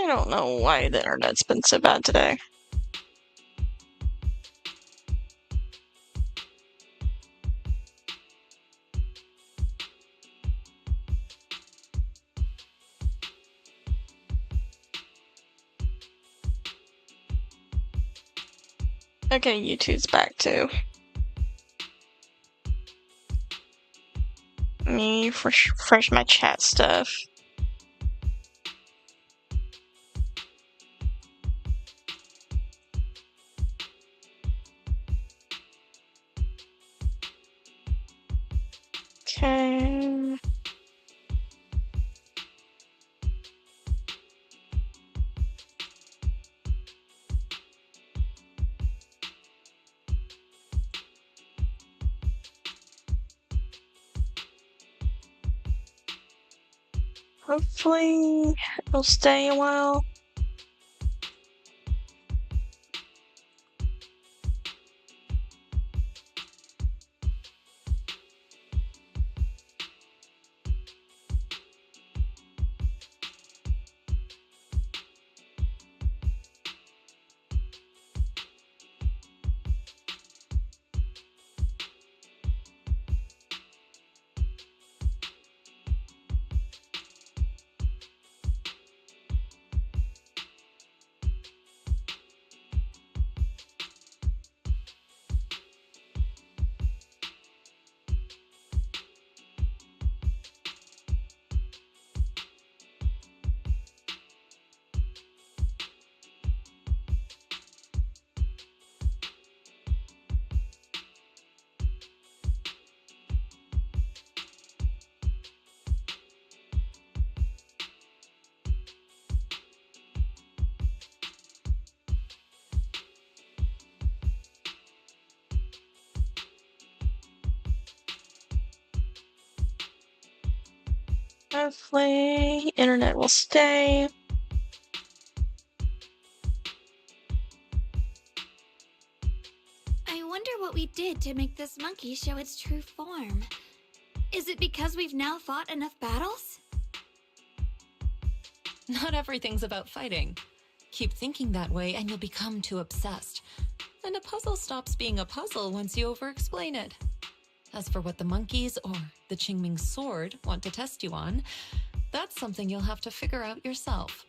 I don't know why the internet's been so bad today. Okay, YouTube's back too. Let me refresh my chat stuff. Okay. Hopefully it'll stay a while. Hopefully internet will stay. I wonder what we did to make this monkey show its true form. Is it because we've now fought enough battles? Not everything's about fighting. Keep thinking that way and you'll become too obsessed. And a puzzle stops being a puzzle once you over-explain it. As for what the monkeys or the Qingming sword want to test you on, that's something you'll have to figure out yourself.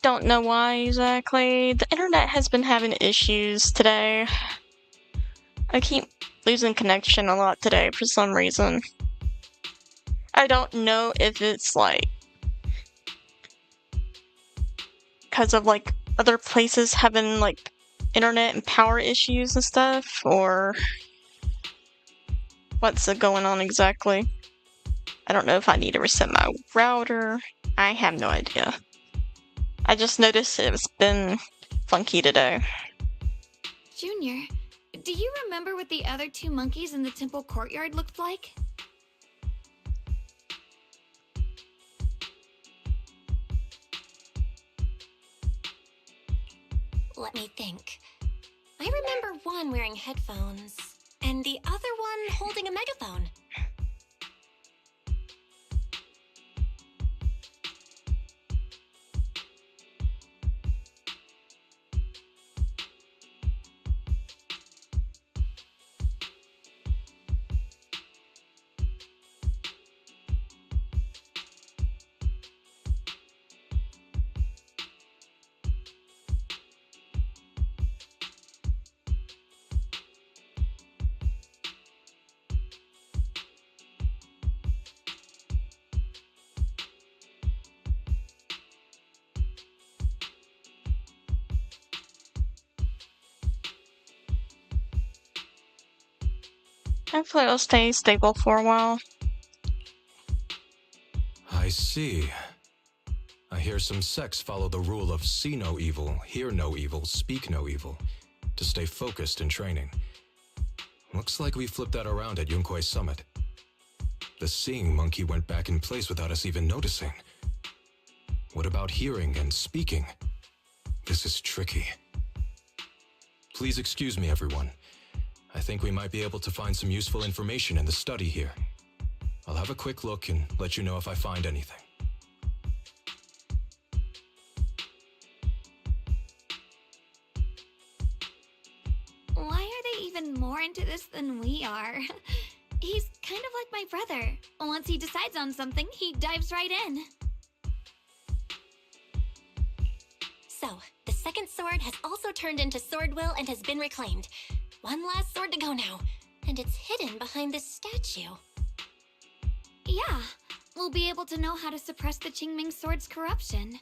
Don't know why exactly. The internet has been having issues today. I keep losing connection a lot today for some reason. I don't know if it's like because of like other places having like internet and power issues and stuff, or what's going on exactly. I don't know if I need to reset my router. I have no idea. I just noticed it's been funky today. Junior, do you remember what the other two monkeys in the temple courtyard looked like? Let me think. I remember one wearing headphones, and the other one holding a megaphone. Hopefully it'll stay stable for a while. I see. I hear some sects follow the rule of see no evil, hear no evil, speak no evil, to stay focused in training. Looks like we flipped that around at Yunkui's summit. The seeing monkey went back in place without us even noticing. What about hearing and speaking? This is tricky. Please excuse me, everyone. I think we might be able to find some useful information in the study here. I'll have a quick look and let you know if I find anything. even more into this than we are. He's kind of like my brother. Once he decides on something, he dives right in. So, the second sword has also turned into sword will and has been reclaimed. One last sword to go now, and it's hidden behind this statue. Yeah, we'll be able to know how to suppress the Qingming sword's corruption.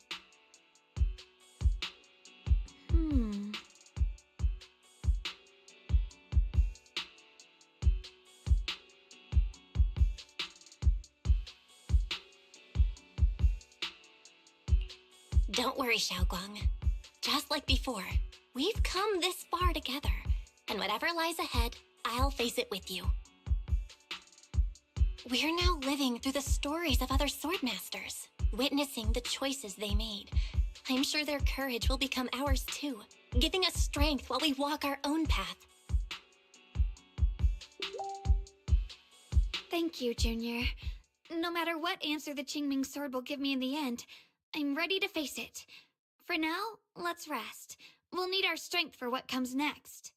Don't worry, Xiaoguang. Just like before, we've come this far together, and whatever lies ahead, I'll face it with you. We're now living through the stories of other swordmasters, witnessing the choices they made. I'm sure their courage will become ours too, giving us strength while we walk our own path. Thank you, Junior. No matter what answer the Qingming sword will give me in the end, I'm ready to face it. For now, let's rest. We'll need our strength for what comes next.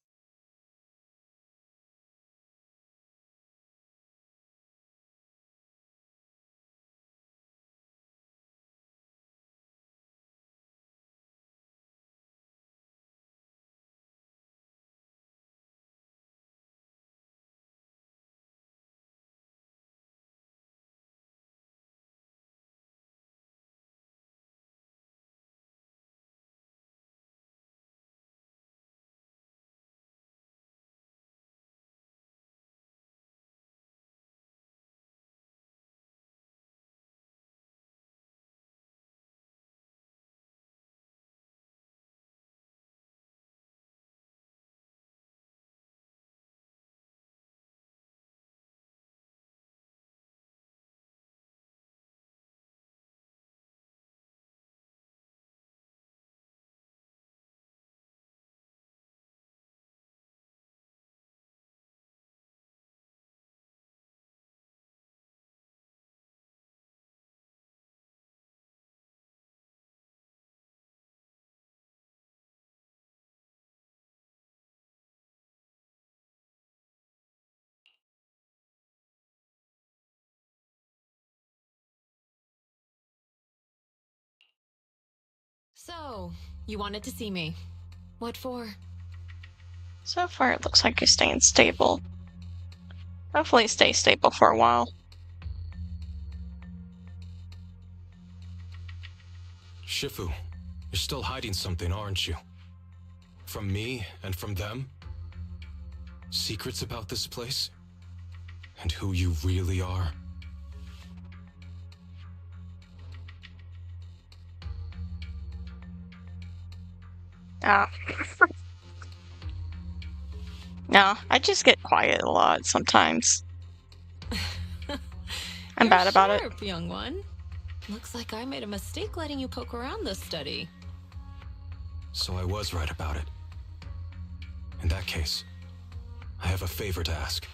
So, you wanted to see me. What for? So far, it looks like you're staying stable. Hopefully stay stable for a while. Shifu, you're still hiding something, aren't you? From me and from them? Secrets about this place? And who you really are? Ah. No, I just get quiet a lot sometimes. I'm bad about it. You're sharp, young one. Looks like I made a mistake letting you poke around this study. So I was right about it. In that case, I have a favor to ask.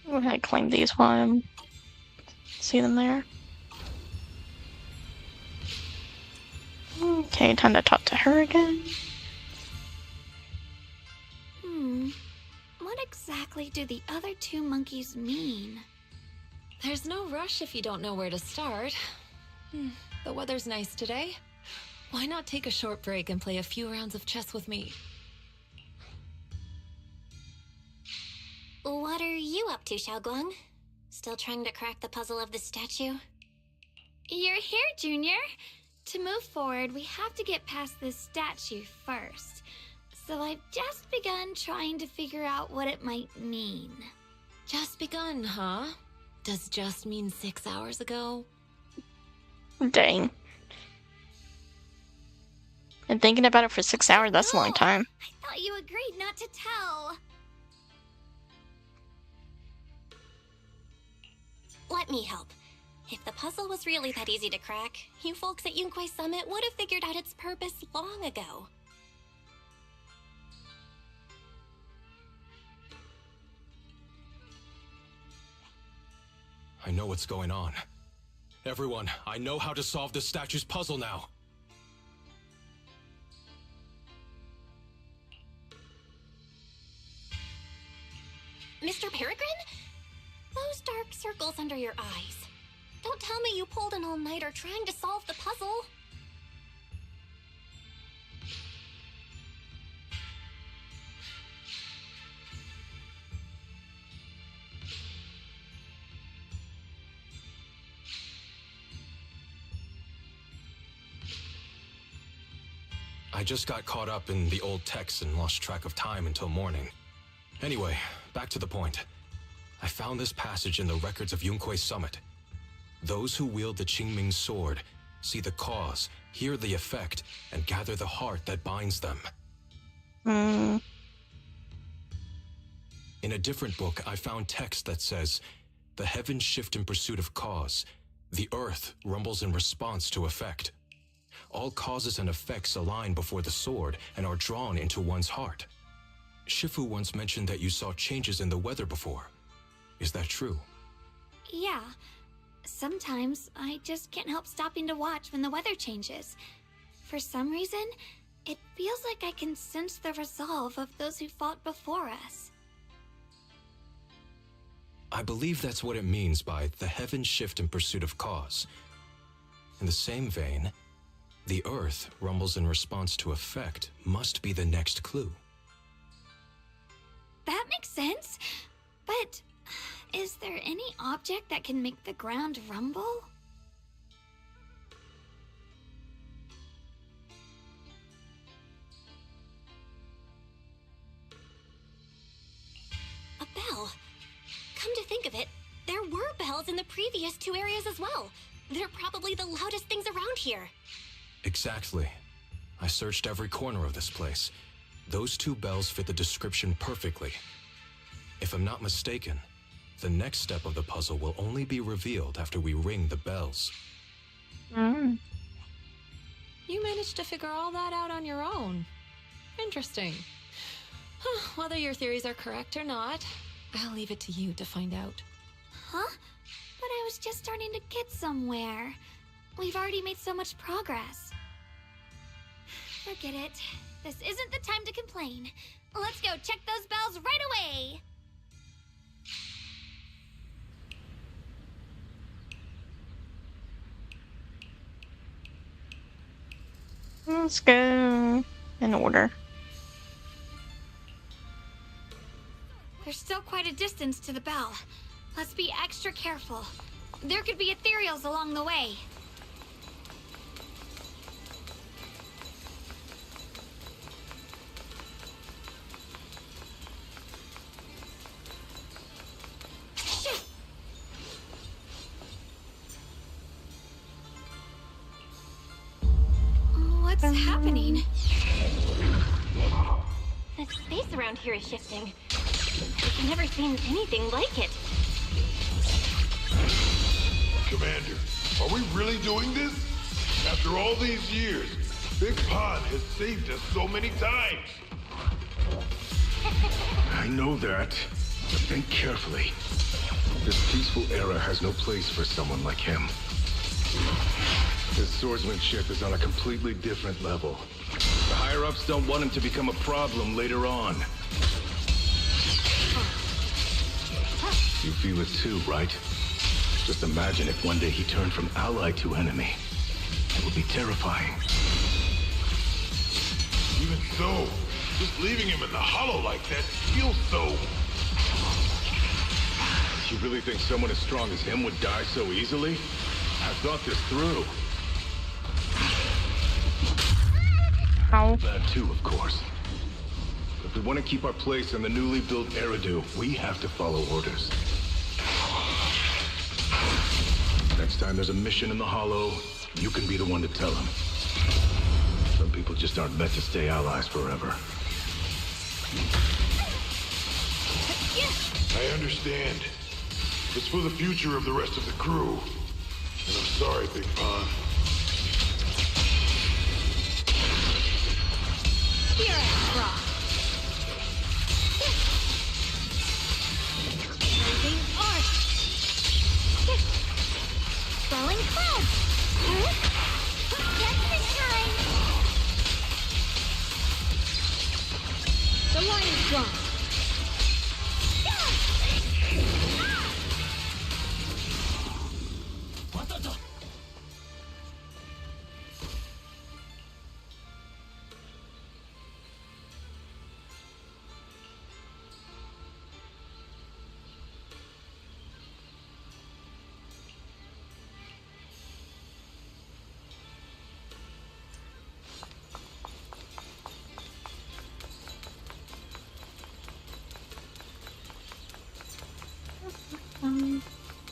Go ahead and claim these while I see them there. Okay, time to talk to her again. what exactly do the other two monkeys mean? There's no rush if you don't know where to start. The weather's nice today. Why not take a short break and play a few rounds of chess with me? What are you up to, Xiaoguang? Still trying to crack the puzzle of the statue? You're here, Junior. To move forward, we have to get past this statue first. So I've just begun trying to figure out what it might mean. Just begun, huh? Does just mean 6 hours ago? Dang. And thinking about it for 6 hours, that's a long time. I thought you agreed not to tell. Let me help. If the puzzle was really that easy to crack, you folks at Yunquay Summit would have figured out its purpose long ago. I know what's going on. Everyone, I know how to solve this statue's puzzle now. Mr. Peregrine? Those dark circles under your eyes. Don't tell me you pulled an all-nighter trying to solve the puzzle. I just got caught up in the old texts and lost track of time until morning. Anyway, back to the point. I found this passage in the records of Yunquay Summit. Those who wield the Qingming sword see the cause, hear the effect, and gather the heart that binds them. In a different book, I found text that says, "The heavens shift in pursuit of cause. The earth rumbles in response to effect. All causes and effects align before the sword and are drawn into one's heart." Shifu once mentioned that you saw changes in the weather before. Is that true? Yeah. Sometimes I just can't help stopping to watch when the weather changes. For some reason, it feels like I can sense the resolve of those who fought before us. I believe that's what it means by the heavens shift in pursuit of cause. In the same vein, the earth rumbles in response to effect must be the next clue. That makes sense. But is there any object that can make the ground rumble? A bell. Come to think of it, there were bells in the previous two areas as well. They're probably the loudest things around here. Exactly. I searched every corner of this place. Those two bells fit the description perfectly. If I'm not mistaken, the next step of the puzzle will only be revealed after we ring the bells. You managed to figure all that out on your own. Interesting. Whether your theories are correct or not, I'll leave it to you to find out. Huh? But I was just starting to get somewhere. We've already made so much progress. Forget it. This isn't the time to complain. Let's go check those bells right away! Let's go in order. There's still quite a distance to the bell. Let's be extra careful. There could be ethereals along the way. Shit! What's happening? The space around here is shifting. I've never seen anything like it. Commander, are we really doing this? After all these years, Big Pond has saved us so many times. I know that, but think carefully. This peaceful era has no place for someone like him. His swordsmanship is on a completely different level. The higher-ups don't want him to become a problem later on. You feel it too, right? Just imagine if one day he turned from ally to enemy. It would be terrifying. Even so, just leaving him in the hollow like that feels so... You really think someone as strong as him would die so easily? I've thought this through. Ow. That too, of course. If we want to keep our place in the newly built Eridu, we have to follow orders. Next time there's a mission in the Hollow, you can be the one to tell them. Some people just aren't meant to stay allies forever. I understand. It's for the future of the rest of the crew. And I'm sorry, Big Pond. Here I rock. Raising arc. Throwing clouds. Just in time. The line is drawn.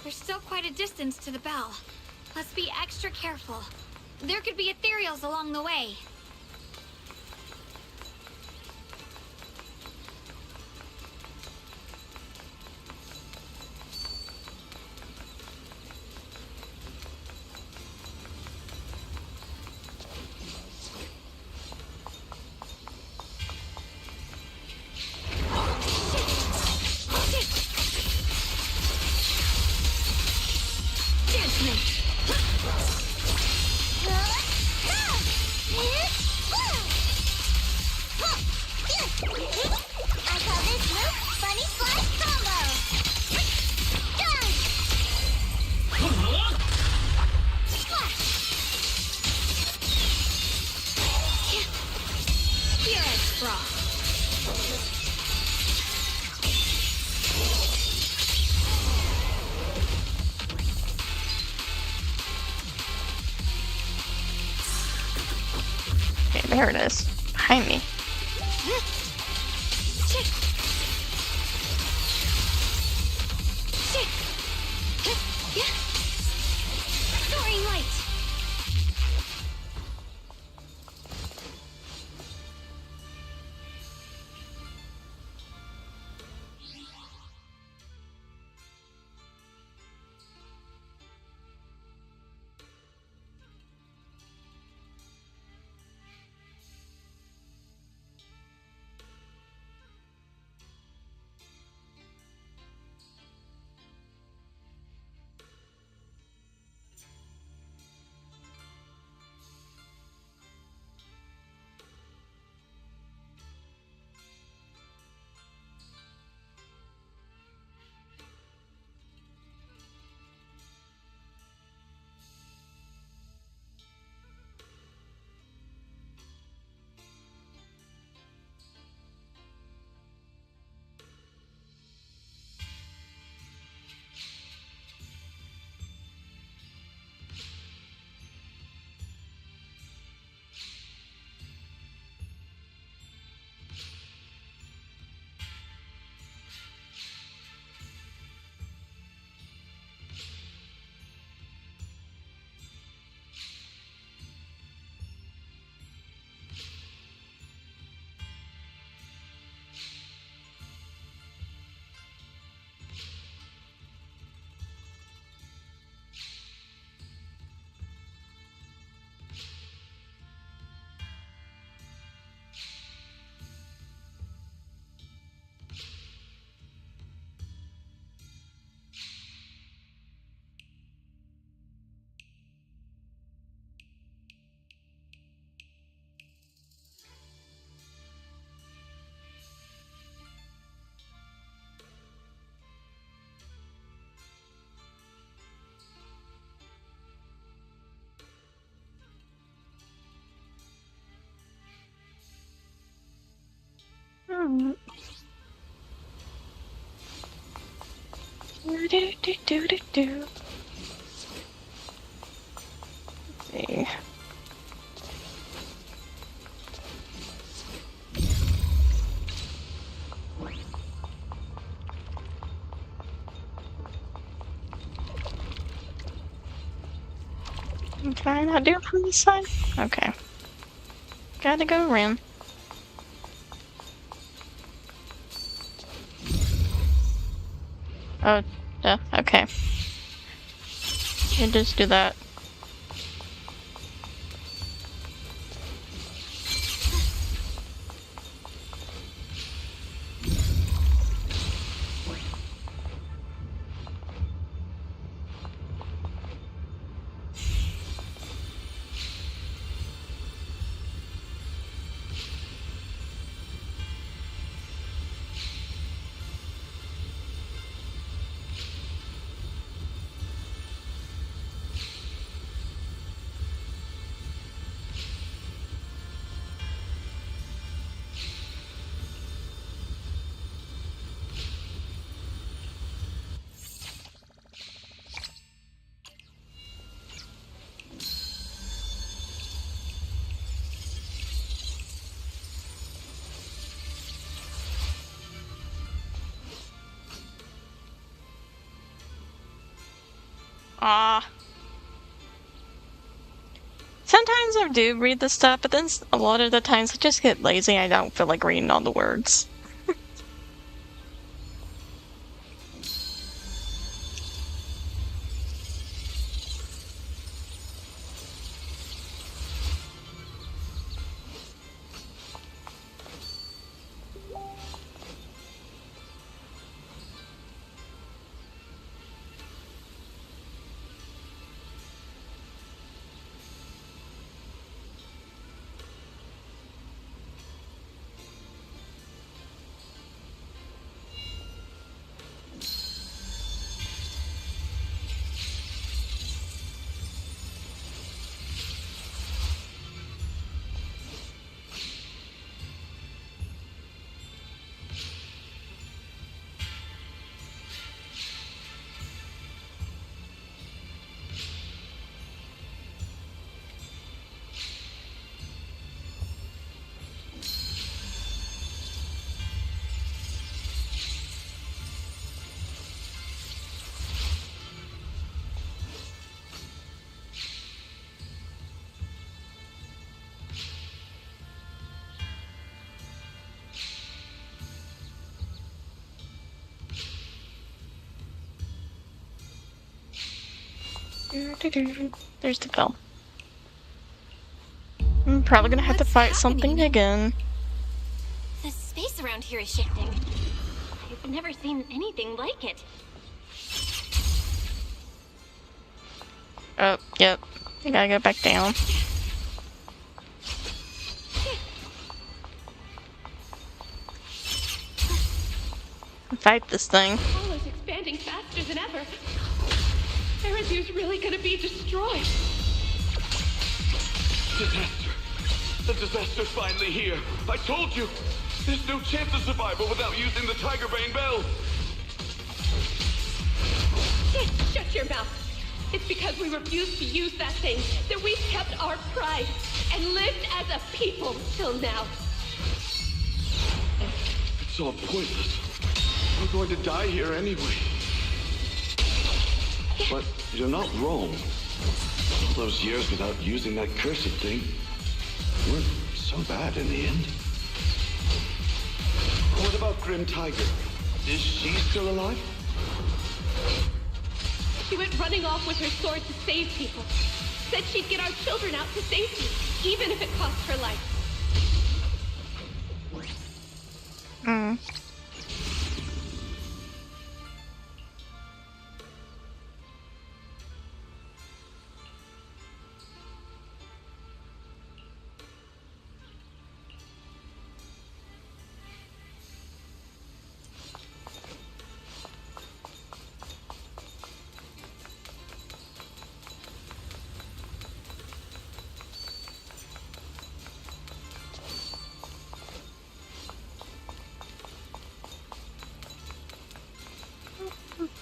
There's still quite a distance to the bell. Let's be extra careful. There could be ethereals along the way. I call this move Funny Slide Combo! Done! Splash! Here I draw. Okay, there it is. Behind me. Soaring light. Do-do-do-do-do. Let's see. Can I not do it from this side? Okay. Gotta go around. Oh, yeah, okay. You just do that. Ah. Sometimes I do read the stuff, but then a lot of the times I just get lazy. I don't feel like reading all the words. There's the bell. I'm probably gonna have to What's fight something happening? again. The space around here is shifting. I've never seen anything like it. Oh, yep. I gotta go back down. Fight this thing. Holo's expanding faster than ever. Erethu's really gonna be destroyed. Disaster. The disaster's finally here. I told you. There's no chance of survival without using the Tiger Bane Bell. Shut your mouth. It's because we refused to use that thing that we've kept our pride and lived as a people till now. It's all pointless. We're going to die here anyway. But you're not wrong. All those years without using that cursed thing weren't so bad in the end. What about Grim Tiger? Is she still alive? She went running off with her sword to save people. Said she'd get our children out to safety, even if it cost her life.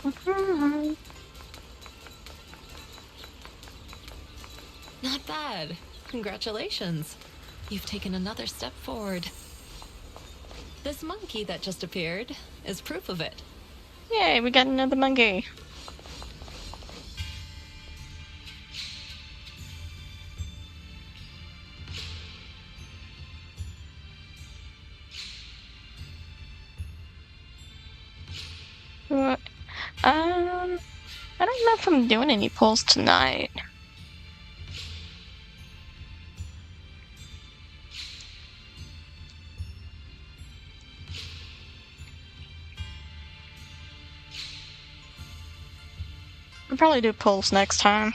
Not bad. Congratulations. You've taken another step forward. This monkey that just appeared is proof of it. Yay, we got another monkey. What? I don't know if I'm doing any pulls tonight. I'll probably do pulls next time.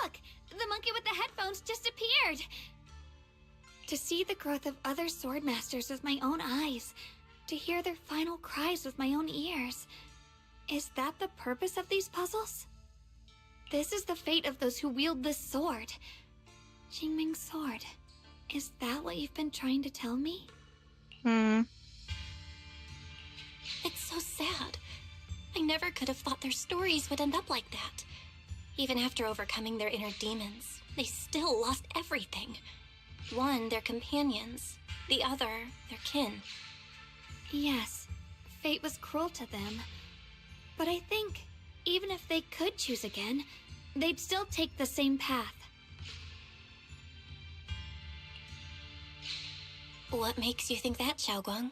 Look! The monkey with the headphones just appeared! To see the growth of other swordmasters with my own eyes, to hear their final cries with my own ears. Is that the purpose of these puzzles? This is the fate of those who wield this sword. Qingming's sword. Is that what you've been trying to tell me? It's so sad. I never could have thought their stories would end up like that. Even after overcoming their inner demons, they still lost everything. One, their companions. The other, their kin. Yes, fate was cruel to them. But I think, even if they could choose again, they'd still take the same path. What makes you think that, Xiaoguang?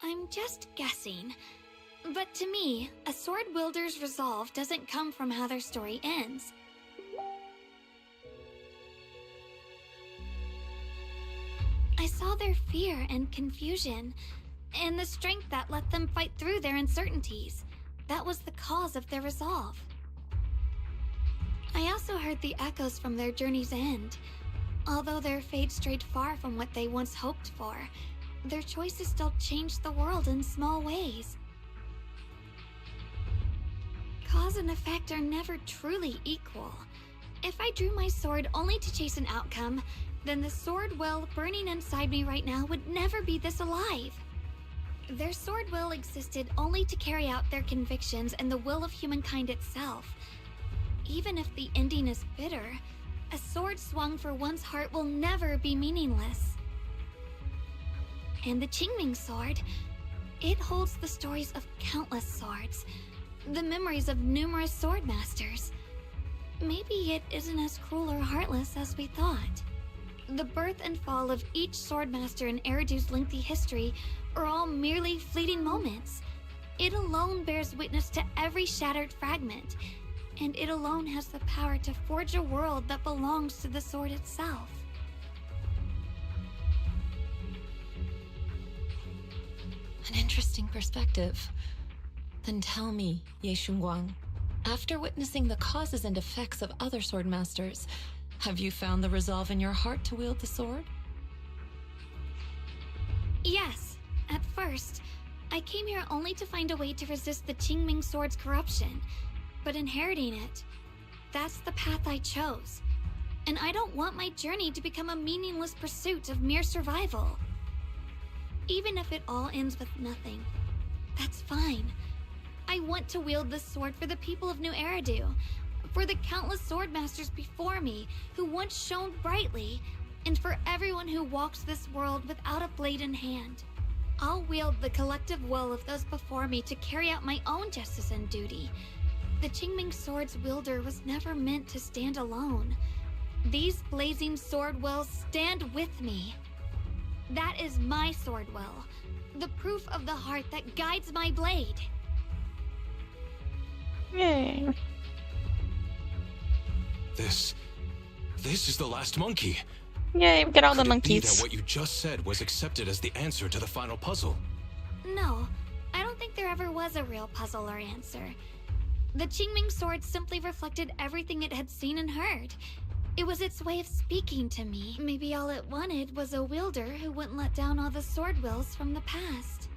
I'm just guessing. But to me, a sword wielder's resolve doesn't come from how their story ends. I saw their fear and confusion, and the strength that let them fight through their uncertainties. That was the cause of their resolve. I also heard the echoes from their journey's end. Although their fate strayed far from what they once hoped for, their choices still changed the world in small ways. Cause and effect are never truly equal. If I drew my sword only to chase an outcome, then the sword will burning inside me right now would never be this alive. Their sword will existed only to carry out their convictions and the will of humankind itself. Even if the ending is bitter, a sword swung for one's heart will never be meaningless. And the Qingming sword, it holds the stories of countless swords, the memories of numerous sword masters. Maybe it isn't as cruel or heartless as we thought. The birth and fall of each swordmaster in Eridu's lengthy history are all merely fleeting moments. It alone bears witness to every shattered fragment, and it alone has the power to forge a world that belongs to the sword itself. An interesting perspective. Then tell me, Ye Shunguang, after witnessing the causes and effects of other swordmasters, have you found the resolve in your heart to wield the sword? Yes, at first. I came here only to find a way to resist the Qingming sword's corruption, but inheriting it, that's the path I chose. And I don't want my journey to become a meaningless pursuit of mere survival. Even if it all ends with nothing, that's fine. I want to wield this sword for the people of New Eridu, for the countless swordmasters before me who once shone brightly, and for everyone who walks this world without a blade in hand. I'll wield the collective will of those before me to carry out my own justice and duty. The Qingming sword's wielder was never meant to stand alone. These blazing sword wills stand with me. That is my sword will. The proof of the heart that guides my blade. Yay. This is the last monkey. Yay, we get all the Could it be that monkeys. what you just said was accepted as the answer to the final puzzle? No, I don't think there ever was a real puzzle or answer. The Qingming sword simply reflected everything it had seen and heard. It was its way of speaking to me. Maybe all it wanted was a wielder who wouldn't let down all the sword wills from the past.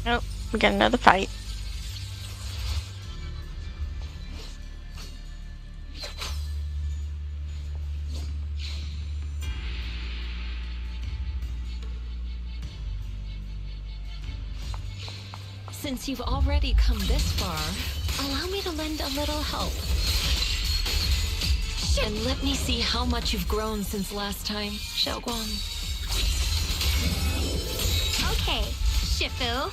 Oh, we got another fight. Since you've already come this far, allow me to lend a little help. And let me see how much you've grown since last time, Xiaoguang. Okay, Shifu.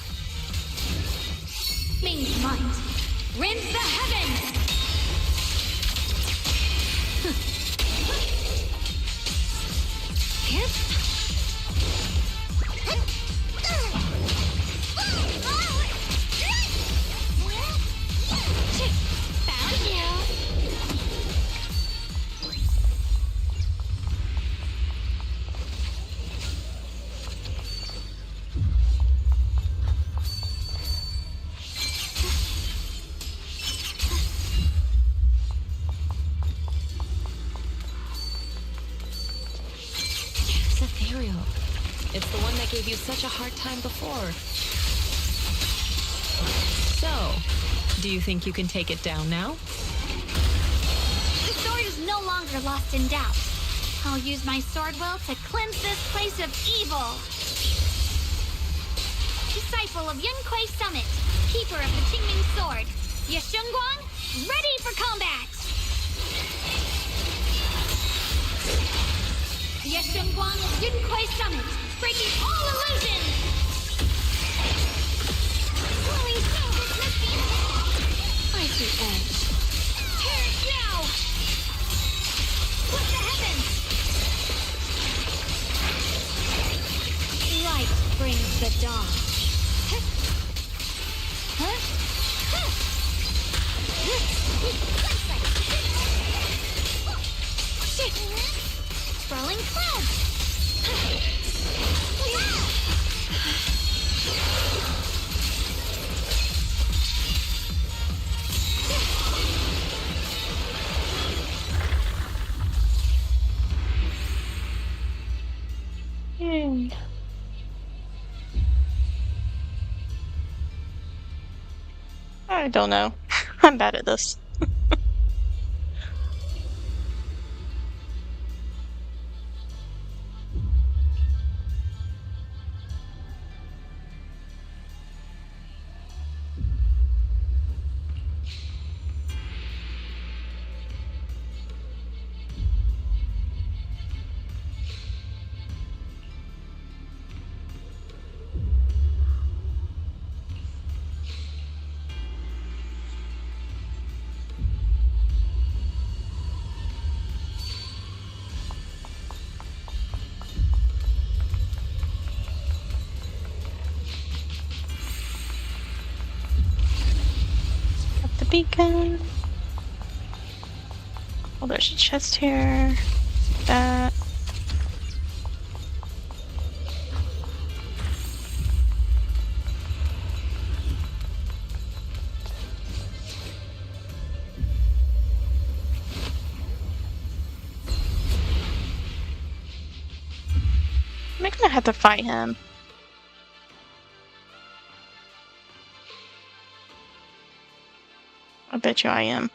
Ming's might. Rinse the heavens! Here? Found you! It's ethereal. It's the one that gave you such a hard time before. So, do you think you can take it down now? The sword is no longer lost in doubt. I'll use my sword will to cleanse this place of evil. Disciple of Yunquei Summit, keeper of the Qingming sword, Yeshengguang, ready for combat! Yeshengguang of Yunquei Summit, breaking all illusions! Glowing silver misty! Icy edge. Tear it now! Split the heavens! Light brings the dawn. Huh? Swirling clouds! Yay. I don't know. I'm bad at this. Got the beacon. Oh, there's a chest here. That. Am I gonna have to fight him? I bet you I am.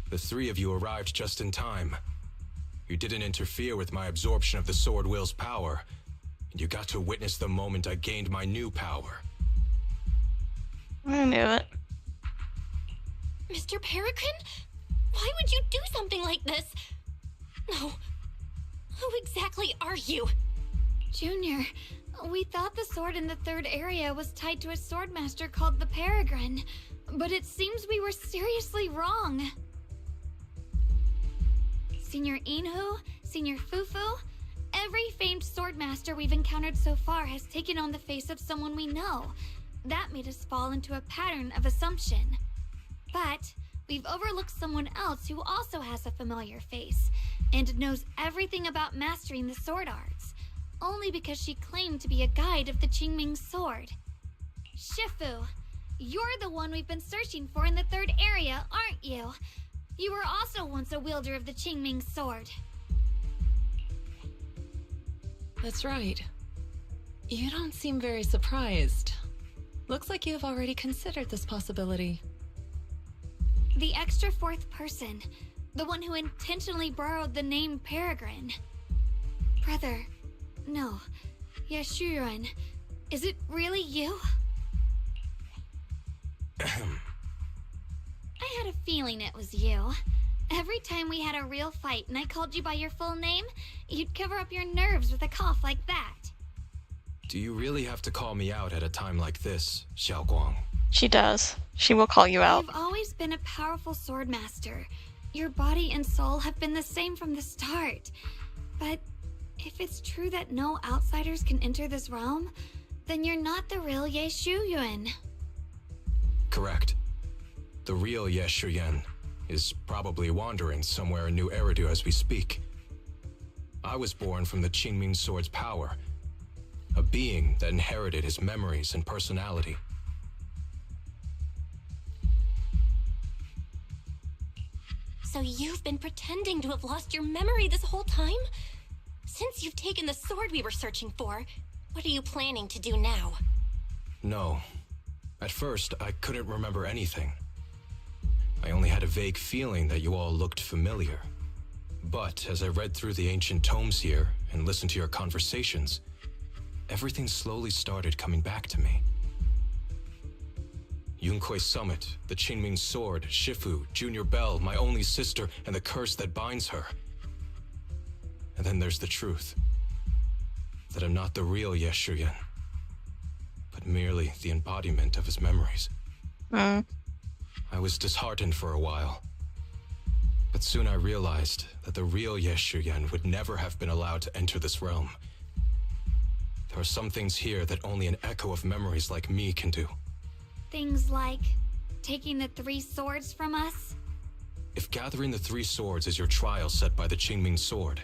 The three of you arrived just in time. You didn't interfere with my absorption of the Sword Will's power, and you got to witness the moment I gained my new power. I knew it. Mr. Peregrine? Why would you do something like this? No. Who exactly are you? Junior, we thought the sword in the third area was tied to a swordmaster called the Peregrine, but it seems we were seriously wrong. Senior Inhu, Senior Fufu, every famed swordmaster we've encountered so far has taken on the face of someone we know. That made us fall into a pattern of assumption. But we've overlooked someone else who also has a familiar face and knows everything about mastering the sword arts, only because she claimed to be a guide of the Qingming sword. Shifu, you're the one we've been searching for in the third area, aren't you? You were also once a wielder of the Qingming sword. That's right. You don't seem very surprised. Looks like you have already considered this possibility. The extra fourth person, the one who intentionally borrowed the name Peregrine. Brother, no, Yashuren, is it really you? I had a feeling it was you. Every time we had a real fight and I called you by your full name, you'd cover up your nerves with a cough like that. Do you really have to call me out at a time like this, Xiaoguang? She does. She will call you out. You've always been a powerful swordmaster. Your body and soul have been the same from the start. But if it's true that no outsiders can enter this realm, then you're not the real Ye Shuyuan. Correct. The real Ye Shuyan is probably wandering somewhere in New Eridu as we speak. I was born from the Qingming sword's power, a being that inherited his memories and personality. So you've been pretending to have lost your memory this whole time? Since you've taken the sword we were searching for, what are you planning to do now? No. At first, I couldn't remember anything. I only had a vague feeling that you all looked familiar. But as I read through the ancient tomes here and listened to your conversations, everything slowly started coming back to me. Yunkuei Summit, the Qingming sword, Shifu, Junior Bell, my only sister, and the curse that binds her. And then there's the truth. That I'm not the real Ye Shuyan, but merely the embodiment of his memories. I was disheartened for a while. But soon I realized that the real Ye Shuyan would never have been allowed to enter this realm. There are some things here that only an echo of memories like me can do. Things like taking the 3 swords from us? If gathering the 3 swords is your trial set by the Qingming sword,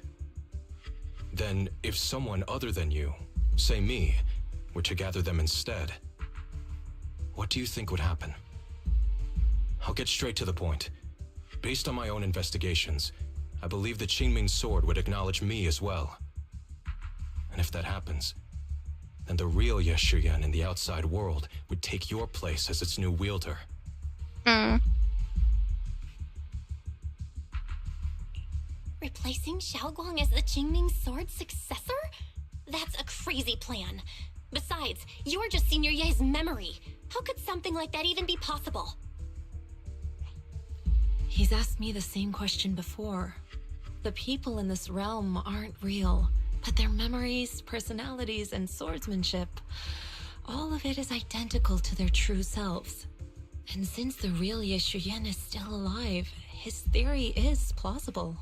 then if someone other than you, say me, were to gather them instead, what do you think would happen? I'll get straight to the point. Based on my own investigations, I believe the Qingming sword would acknowledge me as well. And if that happens, then the real Ye Shuyan in the outside world would take your place as its new wielder. Replacing Xiaoguang as the Qingming sword's successor? That's a crazy plan. Besides, you're just Senior Ye's memory. How could something like that even be possible? He's asked me the same question before. The people in this realm aren't real, but their memories, personalities, and swordsmanship, all of it is identical to their true selves. And since the real Ye Shuyan is still alive, his theory is plausible.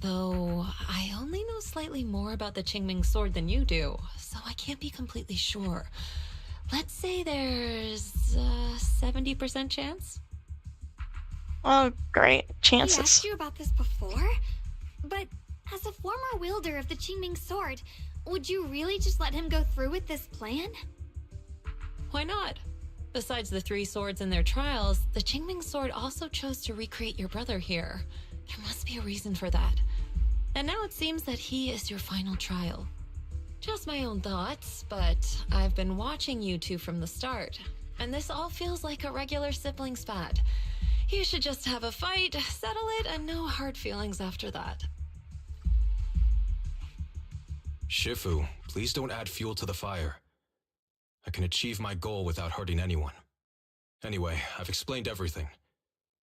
Though, I only know slightly more about the Qingming sword than you do, so I can't be completely sure. Let's say there's a 70% chance? Oh, great. He Chances. asked you about this before? But as a former wielder of the Qingming sword, would you really just let him go through with this plan? Why not? Besides the 3 swords in their trials, the Qingming sword also chose to recreate your brother here. There must be a reason for that. And now it seems that he is your final trial. Just my own thoughts, but I've been watching you two from the start, and this all feels like a regular sibling spat. You should just have a fight, settle it, and no hard feelings after that. Shifu, please don't add fuel to the fire. I can achieve my goal without hurting anyone. Anyway, I've explained everything.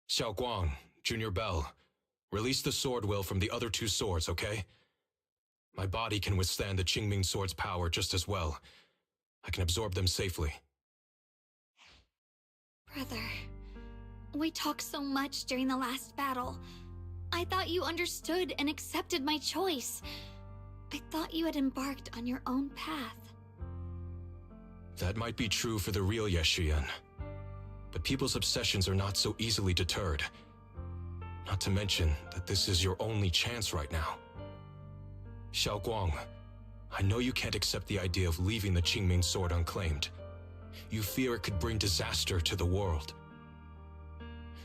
Xiao Guang, Junior Bell, release the sword will from the other two swords, okay? My body can withstand the Qingming sword's power just as well. I can absorb them safely. Brother, we talked so much during the last battle. I thought you understood and accepted my choice. I thought you had embarked on your own path. That might be true for the real Yeshiyan. But people's obsessions are not so easily deterred. Not to mention that this is your only chance right now. Xiao Guang, I know you can't accept the idea of leaving the Qingming sword unclaimed. You fear it could bring disaster to the world.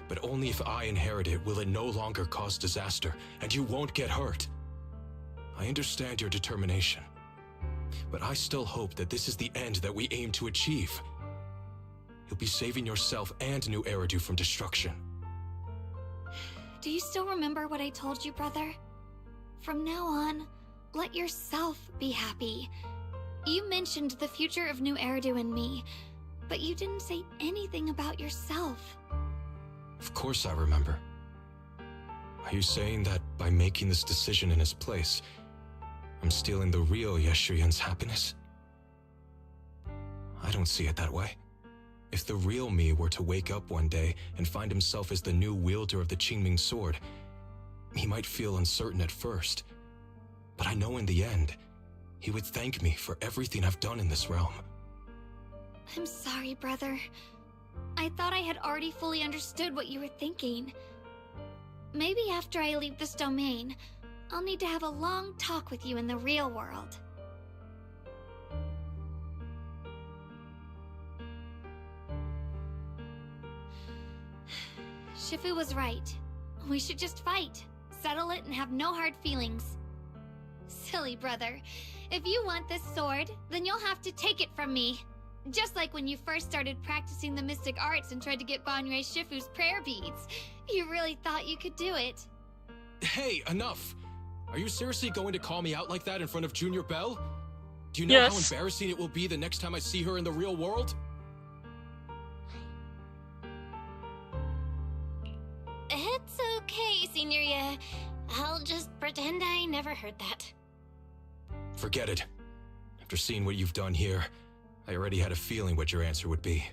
But only if I inherit it will it no longer cause disaster, and you won't get hurt. I understand your determination, but I still hope that this is the end that we aim to achieve. You'll be saving yourself and New Eridu from destruction. Do you still remember what I told you, brother? From now on, let yourself be happy. You mentioned the future of New Eridu and me, but you didn't say anything about yourself. Of course I remember. Are you saying that by making this decision in his place, I'm stealing the real Yeshuyan's happiness? I don't see it that way. If the real me were to wake up one day and find himself as the new wielder of the Qingming sword, he might feel uncertain at first. But I know in the end, he would thank me for everything I've done in this realm. I'm sorry, brother. I thought I had already fully understood what you were thinking. Maybe after I leave this domain, I'll need to have a long talk with you in the real world. Shifu was right. We should just fight, settle it, and have no hard feelings. Silly brother. If you want this sword, then you'll have to take it from me. Just like when you first started practicing the mystic arts and tried to get Banrei Shifu's prayer beads. You really thought you could do it. Hey, enough! Are you seriously going to call me out like that in front of Junior Bell? Do you know how embarrassing it will be the next time I see her in the real world? It's okay, Signoria. I'll just pretend I never heard that. Forget it. After seeing what you've done here, I already had a feeling what your answer would be.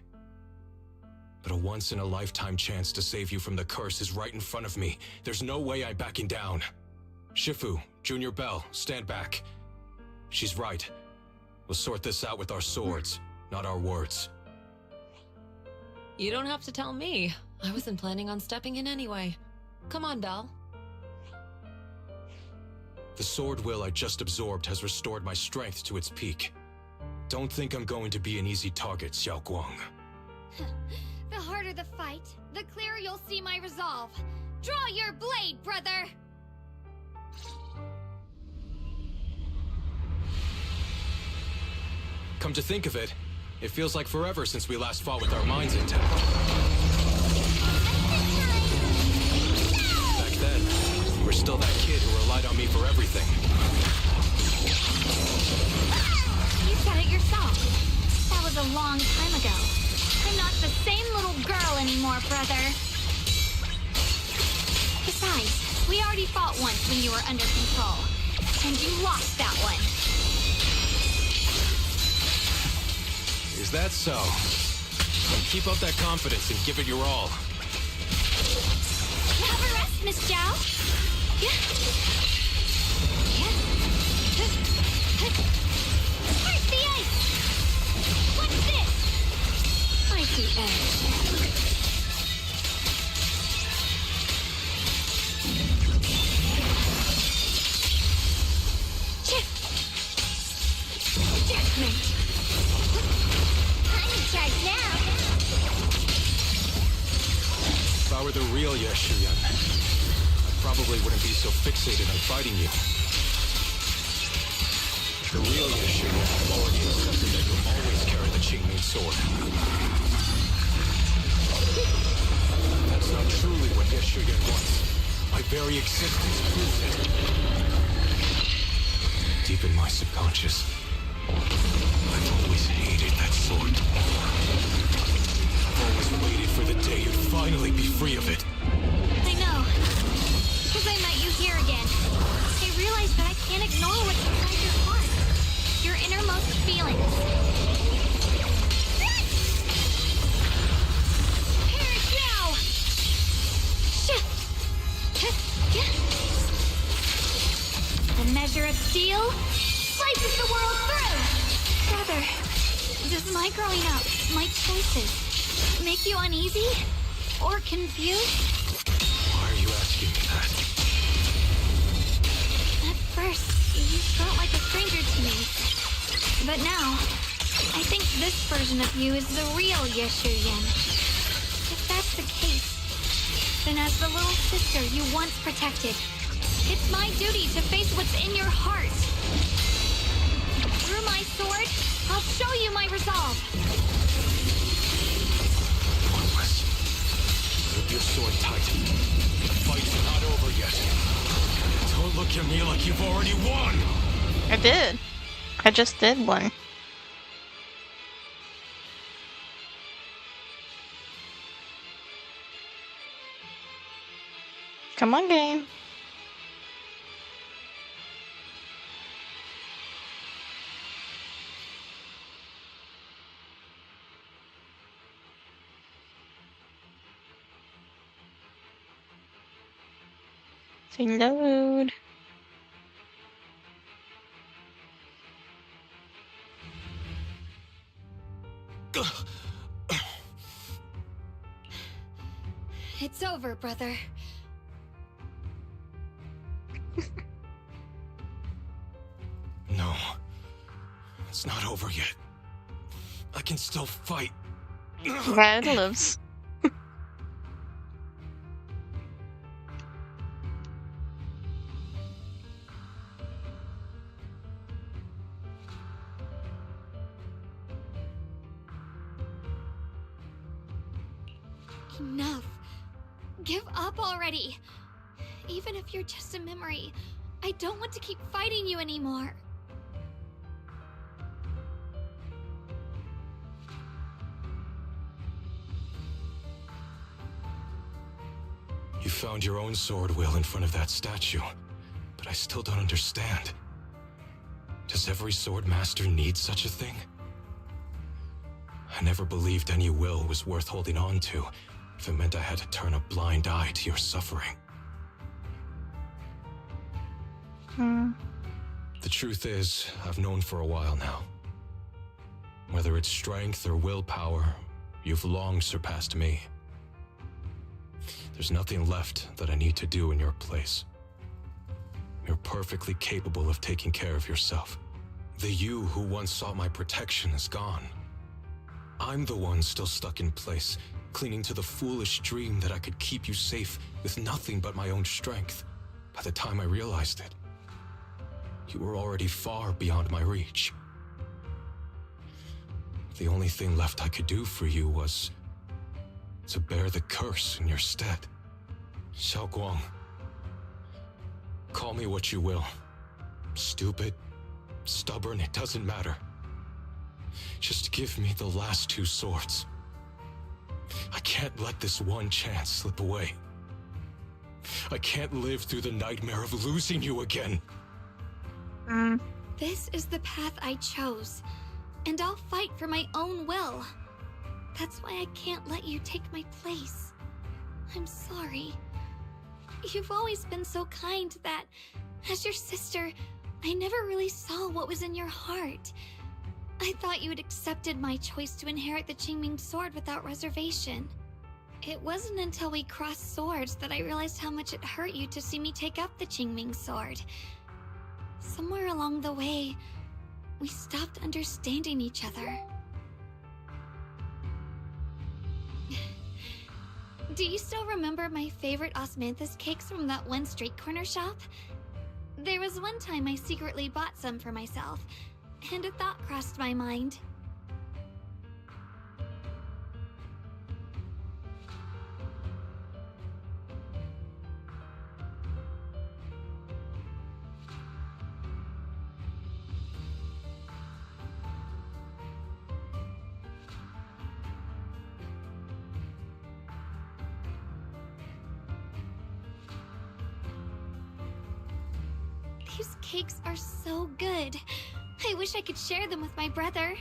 But a once-in-a-lifetime chance to save you from the curse is right in front of me. There's no way I'm backing down. Shifu, Junior Bell, stand back. She's right. We'll sort this out with our swords, not our words. You don't have to tell me. I wasn't planning on stepping in anyway. Come on, Belle. The sword will I just absorbed has restored my strength to its peak. Don't think I'm going to be an easy target, Xiao Guang. The harder the fight, the clearer you'll see my resolve. Draw your blade, brother! Come to think of it, it feels like forever since we last fought with our minds intact. Back then, you were still that kid who relied on me for everything. You said it yourself. That was a long time ago. I'm not the same little girl anymore, brother. Besides, we already fought once when you were under control. And you lost that one. Is that so? Then keep up that confidence and give it your all. Have a rest, Miss Zhao. Where's the ice? What's this? Icy edge. Judgment. I'm in charge now. If I were the real Yeshuyan, I probably wouldn't be so fixated on fighting you. The real Yeshuyan already accepted that you'll always carry the Qingming sword. That's not true. again once. My very existence proves it. Deep in my subconscious, I've always hated that sword. I've always waited for the day you'd finally be free of it. I know. Because I met you here again. I realized that I can't ignore what's inside your heart. Your innermost feelings. Perish now! The measure of steel slices the world through! Brother, does my growing up, my choices, make you uneasy? Or confused? Why are you asking me that? At first, you felt like a stranger to me. But now, I think this version of you is the real Yeshu Yin. If that's the case, then as the little sister you once protected, it's my duty to face what's in your heart. Through my sword, I'll show you my resolve. Pointless. Grip your sword tight. The fight's not over yet. Don't look at me like you've already won! I did. I just did one. Come on, game. Say load. It's over, brother. No. It's not over yet. I can still fight. Red lives. Enough. Give up already. Even if you're just a memory, I don't want to keep fighting you anymore. You found your own sword, Will, in front of that statue. But I still don't understand. Does every sword master need such a thing? I never believed any will was worth holding on to if it meant I had to turn a blind eye to your suffering. The truth is, I've known for a while now. Whether it's strength or willpower, you've long surpassed me. There's nothing left that I need to do in your place. You're perfectly capable of taking care of yourself. The you who once sought my protection is gone. I'm the one still stuck in place, clinging to the foolish dream that I could keep you safe with nothing but my own strength. By the time I realized it, you were already far beyond my reach. The only thing left I could do for you was to bear the curse in your stead. Xiaoguang, call me what you will. Stupid, stubborn, it doesn't matter. Just give me the last two swords. I can't let this one chance slip away. I can't live through the nightmare of losing you again. This is the path I chose, and I'll fight for my own will. That's why I can't let you take my place. I'm sorry. You've always been so kind that, as your sister, I never really saw what was in your heart. I thought you had accepted my choice to inherit the Qingming sword without reservation. It wasn't until we crossed swords that I realized how much it hurt you to see me take up the Qingming sword. Somewhere along the way, we stopped understanding each other. Do you still remember my favorite osmanthus cakes from that one street corner shop? There was one time I secretly bought some for myself, and a thought crossed my mind. These cakes are so good. I wish I could share them with my brother.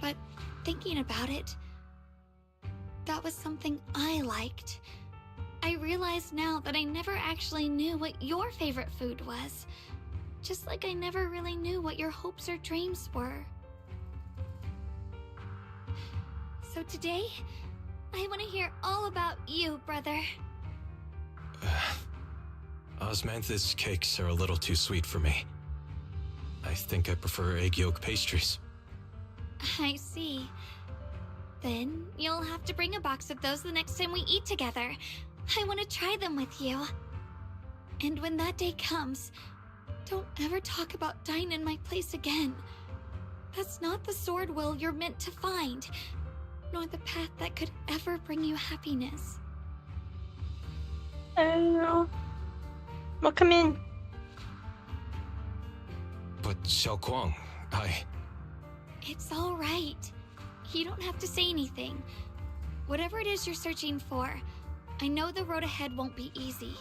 But thinking about it, that was something I liked. I realize now that I never actually knew what your favorite food was. Just like I never really knew what your hopes or dreams were. So today, I want to hear all about you, brother. Osmanthus cakes are a little too sweet for me. I think I prefer egg yolk pastries. I see. Then you'll have to bring a box of those the next time we eat together. I want to try them with you. And when that day comes, don't ever talk about dying in my place again. That's not the sword will you're meant to find, nor the path that could ever bring you happiness. Oh. Well, come in. But Xiao Guang, It's all right. You don't have to say anything. Whatever it is you're searching for, I know the road ahead won't be easy.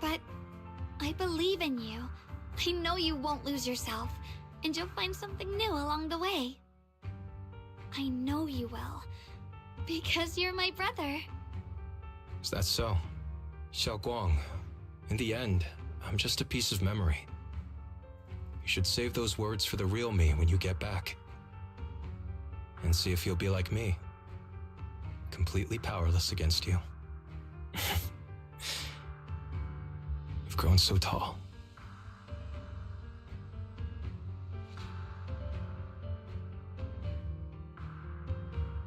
But I believe in you. I know you won't lose yourself, and you'll find something new along the way. I know you will, because you're my brother. Is that so? Xiao Guang, in the end, I'm just a piece of memory. You should save those words for the real me when you get back. And see if you'll be like me. Completely powerless against you. You've grown so tall.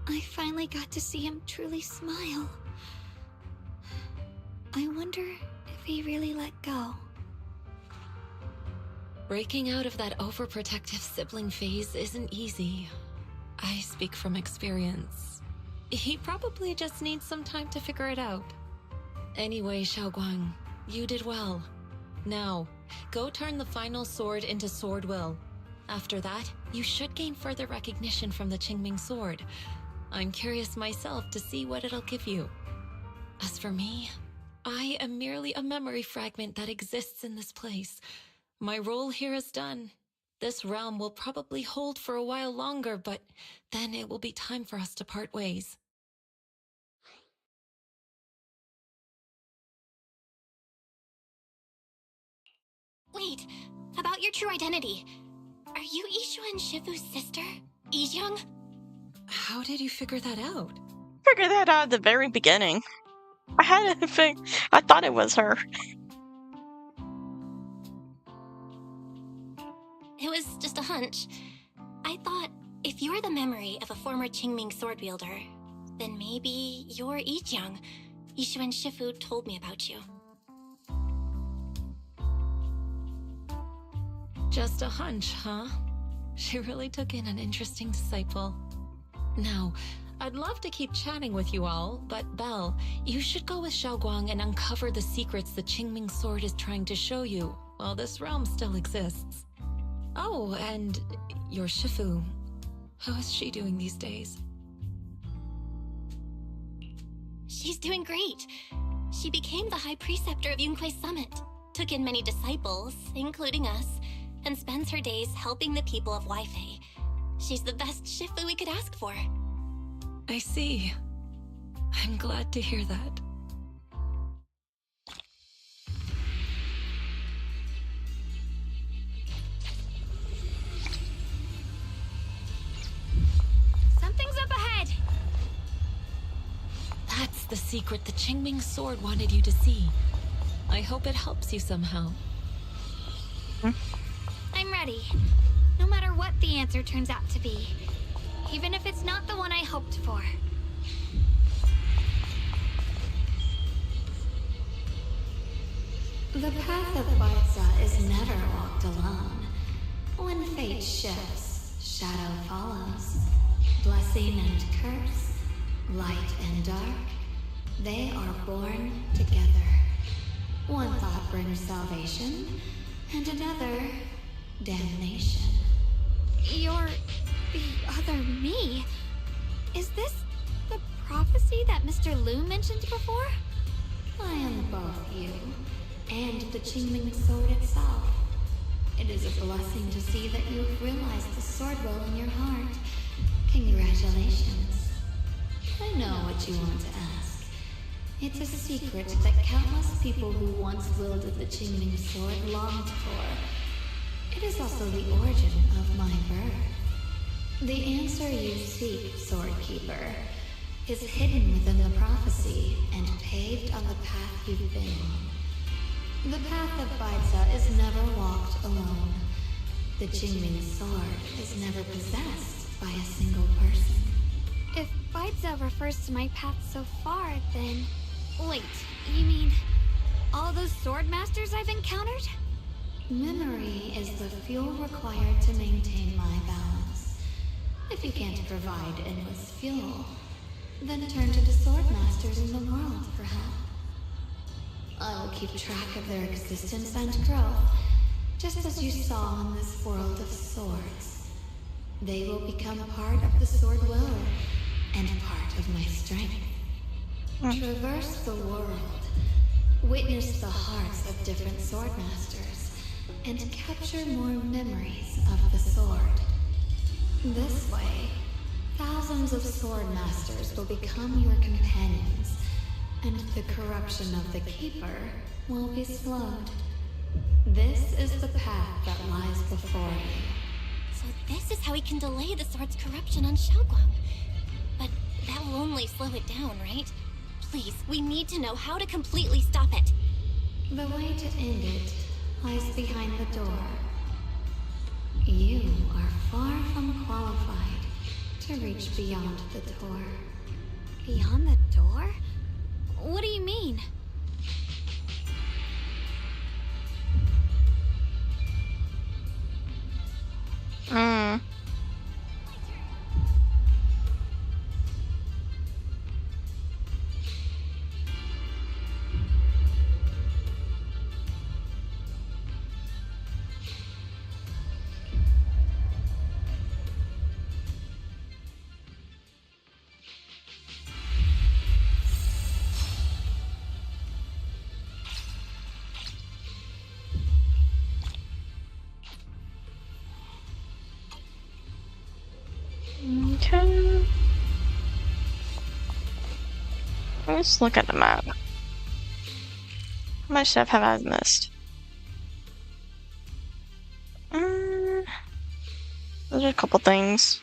I finally got to see him truly smile. I wonder if he really let go. Breaking out of that overprotective sibling phase isn't easy. I speak from experience. He probably just needs some time to figure it out. Anyway, Xiao Guang, you did well. Now, go turn the final sword into Sword Will. After that, you should gain further recognition from the Qingming sword. I'm curious myself to see what it'll give you. As for me, I am merely a memory fragment that exists in this place. My role here is done. This realm will probably hold for a while longer, but then it will be time for us to part ways. Wait, about your true identity. Are you Ishu and Shifu's sister, Ijeong? How did you figure that out? Figured that out at the very beginning. I thought it was her. It was just a hunch. I thought if you're the memory of a former Qingming sword wielder, then maybe you're Ijeong. Ishu and Shifu told me about you. Just a hunch, huh? She really took in an interesting disciple. Now, I'd love to keep chatting with you all, but Belle, you should go with Xiao Guang and uncover the secrets the Qingming sword is trying to show you, while this realm still exists. Oh, and your Shifu. How is she doing these days? She's doing great. She became the High Preceptor of Yunque's Summit, took in many disciples, including us, and spends her days helping the people of Weifei. She's the best Shifu we could ask for. I see. I'm glad to hear that. Something's up ahead! That's the secret the Qingming sword wanted you to see. I hope it helps you somehow. I'm ready. No matter what the answer turns out to be. Even if it's not the one I hoped for. The path of Barca is never walked alone. When fate shifts, shadow follows. Blessing and curse, light and dark, they are born together. One thought brings salvation, and another, damnation. You're the other me. Is this the prophecy that Mr. Liu mentioned before? I am both you and the Qingming sword itself. It is a blessing to see that you have realized the sword will in your heart. Congratulations. I know what you want to ask. It's a secret that countless people who once wielded the Qingming sword longed for. It is also the origin of my birth. The answer you seek, Swordkeeper, is hidden within the prophecy and paved on the path you've been on. The path of Baidza is never walked alone. The Qingming sword is never possessed by a single person. If Baidza refers to my path so far, then... Wait, you mean all those sword masters I've encountered? Memory is the fuel required to maintain my balance. If you can't provide endless fuel, then turn to the sword masters in the world, perhaps. I will keep track of their existence and growth, just as you saw in this world of swords. They will become part of the sword will and part of my strength. Traverse the world, witness the hearts of different sword masters, and capture more memories of the sword. This way, thousands of sword masters will become your companions, and the corruption of the Keeper will be slowed. This is the path that lies before you. So this is how we can delay the sword's corruption on Xiaoguang. But that will only slow it down, right? Please, we need to know how to completely stop it. The way to end it lies behind the door. You are far from qualified to reach beyond the door. Beyond the door? What do you mean? Okay. Let's look at the map. How much stuff have I missed? There's a couple things.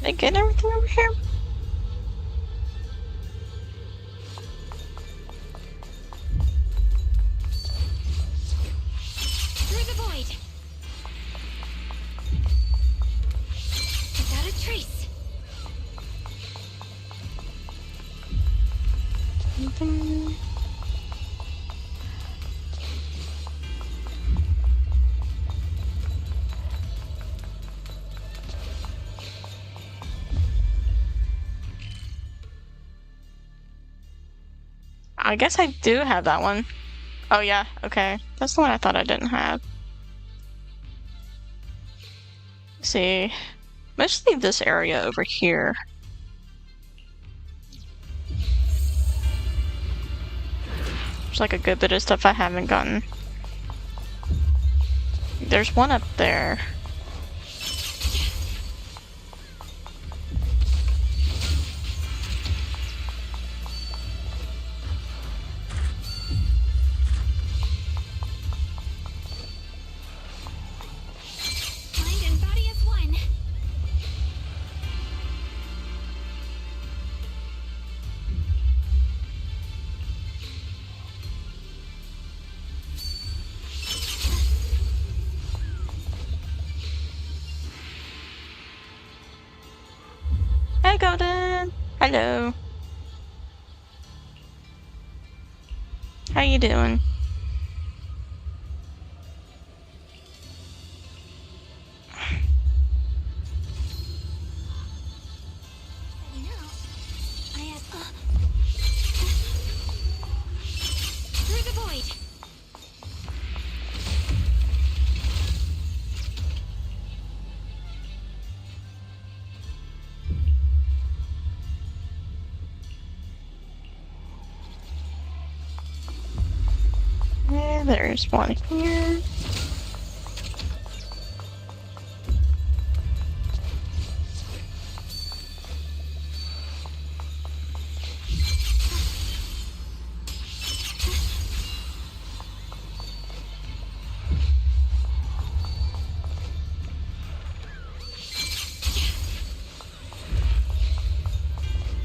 Did I get everything over here? Through the void! Without a trace! Anything? I guess I do have that one. Oh yeah, okay. That's the one I thought I didn't have. Let's see. Mostly this area over here. There's like a good bit of stuff I haven't gotten. There's one up there. Mind and body as one. Hey, Golden. Hello. How you doing? You know, I have through the void. Yeah, there's one here.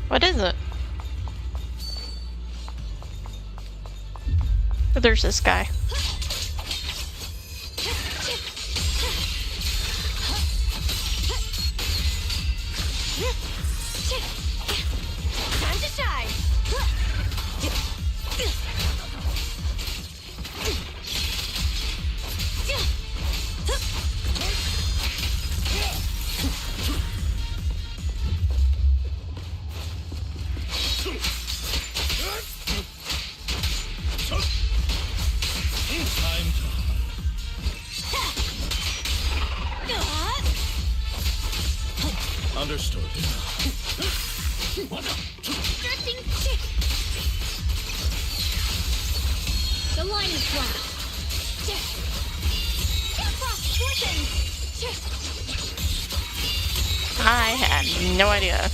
What is it? Oh, there's this guy. Time to shine. Understood. Drifting kick. The line is drawn. Frost fortune. I had no idea.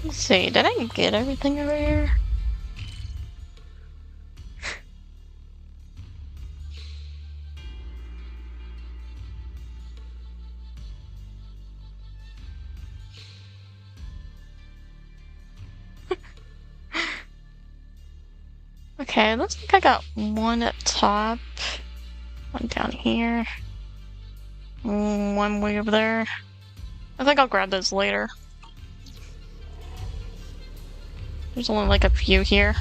Let's see, did I get everything over here? Okay, looks like I got one up top, one down here, one way over there. I think I'll grab those later. There's only like a few here.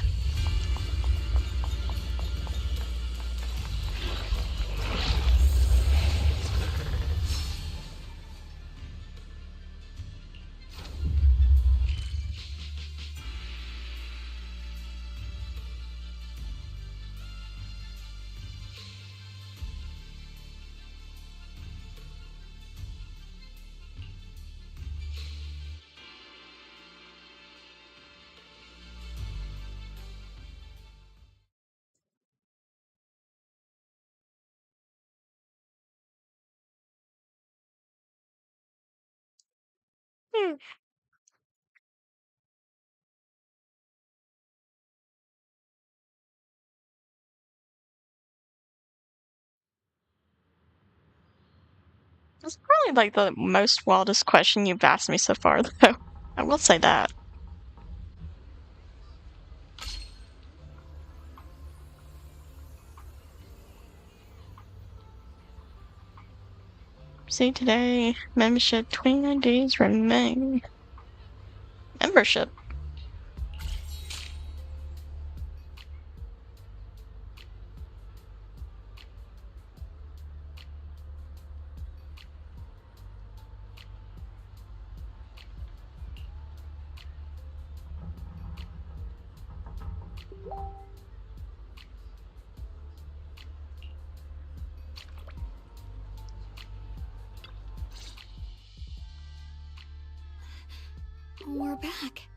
Hmm. That's probably like the most wildest question you've asked me so far, though. I will say that. See today, membership 29 days remain. Membership. We're back.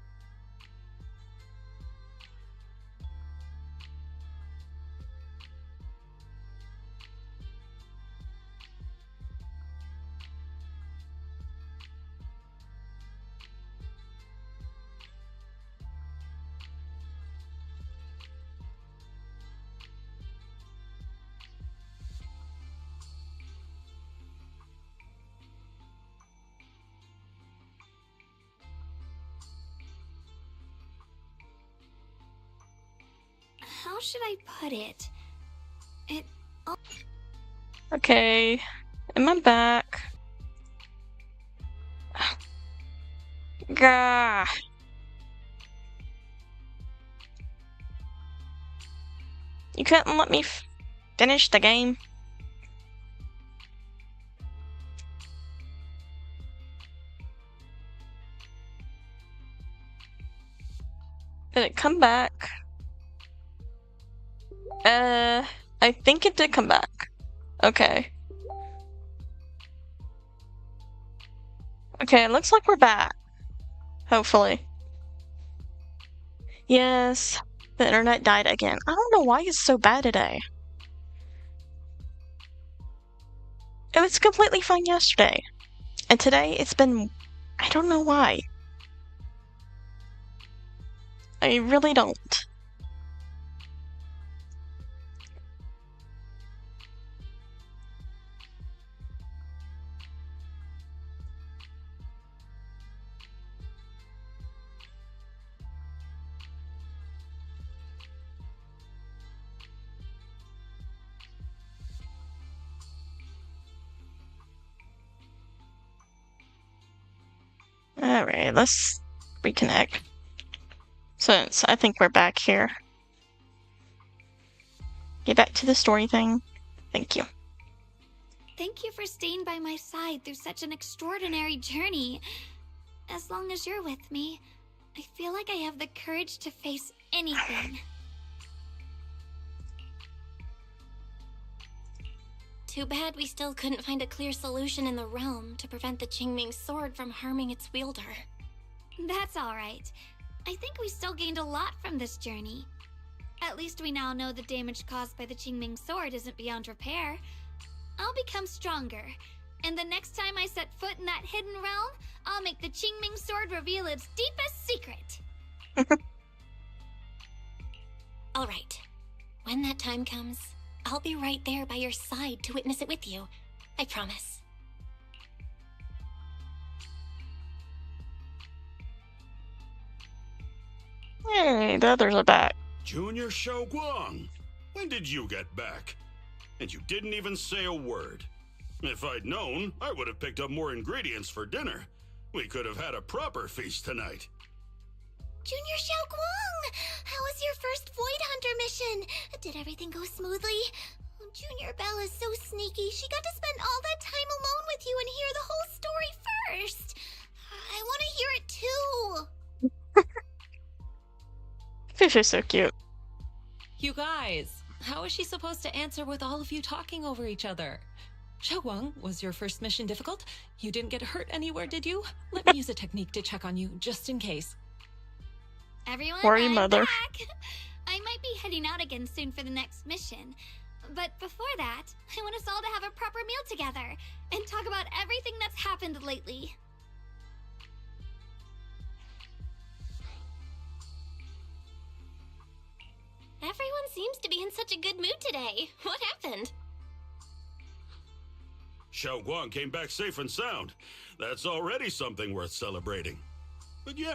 how should I put it? Okay. Am I back? Gah. You couldn't let me finish the game? Did it come back? I think it did come back. Okay. Okay, it looks like we're back. Hopefully. Yes, the internet died again. I don't know why it's so bad today. It was completely fine yesterday. And today it's been... I don't know why. I really don't. Alright, let's reconnect. Since I think we're back here. Get back to the story thing. Thank you. Thank you for staying by my side through such an extraordinary journey. As long as you're with me, I feel like I have the courage to face anything. Too bad we still couldn't find a clear solution in the realm to prevent the Qingming sword from harming its wielder. That's alright. I think we still gained a lot from this journey. At least we now know the damage caused by the Qingming sword isn't beyond repair. I'll become stronger, and the next time I set foot in that hidden realm, I'll make the Qingming sword reveal its deepest secret. Alright. When that time comes, I'll be right there by your side to witness it with you. I promise. Hey, the others are back. Junior Xiaoguang, when did you get back? And you didn't even say a word. If I'd known, I would have picked up more ingredients for dinner. We could have had a proper feast tonight. Junior Xiaoguang, how was your first Void Hunter mission? Did everything go smoothly? Junior Belle is so sneaky. She got to spend all that time alone with you and hear the whole story first. I want to hear it too. Fish is so cute. You guys, how is she supposed to answer with all of you talking over each other? Xiaoguang, was your first mission difficult? You didn't get hurt anywhere, did you? Let me use a technique to check on you, just in case. Everyone, Worry, I'm mother. back. I might be heading out again soon for the next mission. But before that, I want us all to have a proper meal together and talk about everything that's happened lately. Everyone seems to be in such a good mood today. What happened? Xiaoguang came back safe and sound. That's already something worth celebrating. But yeah,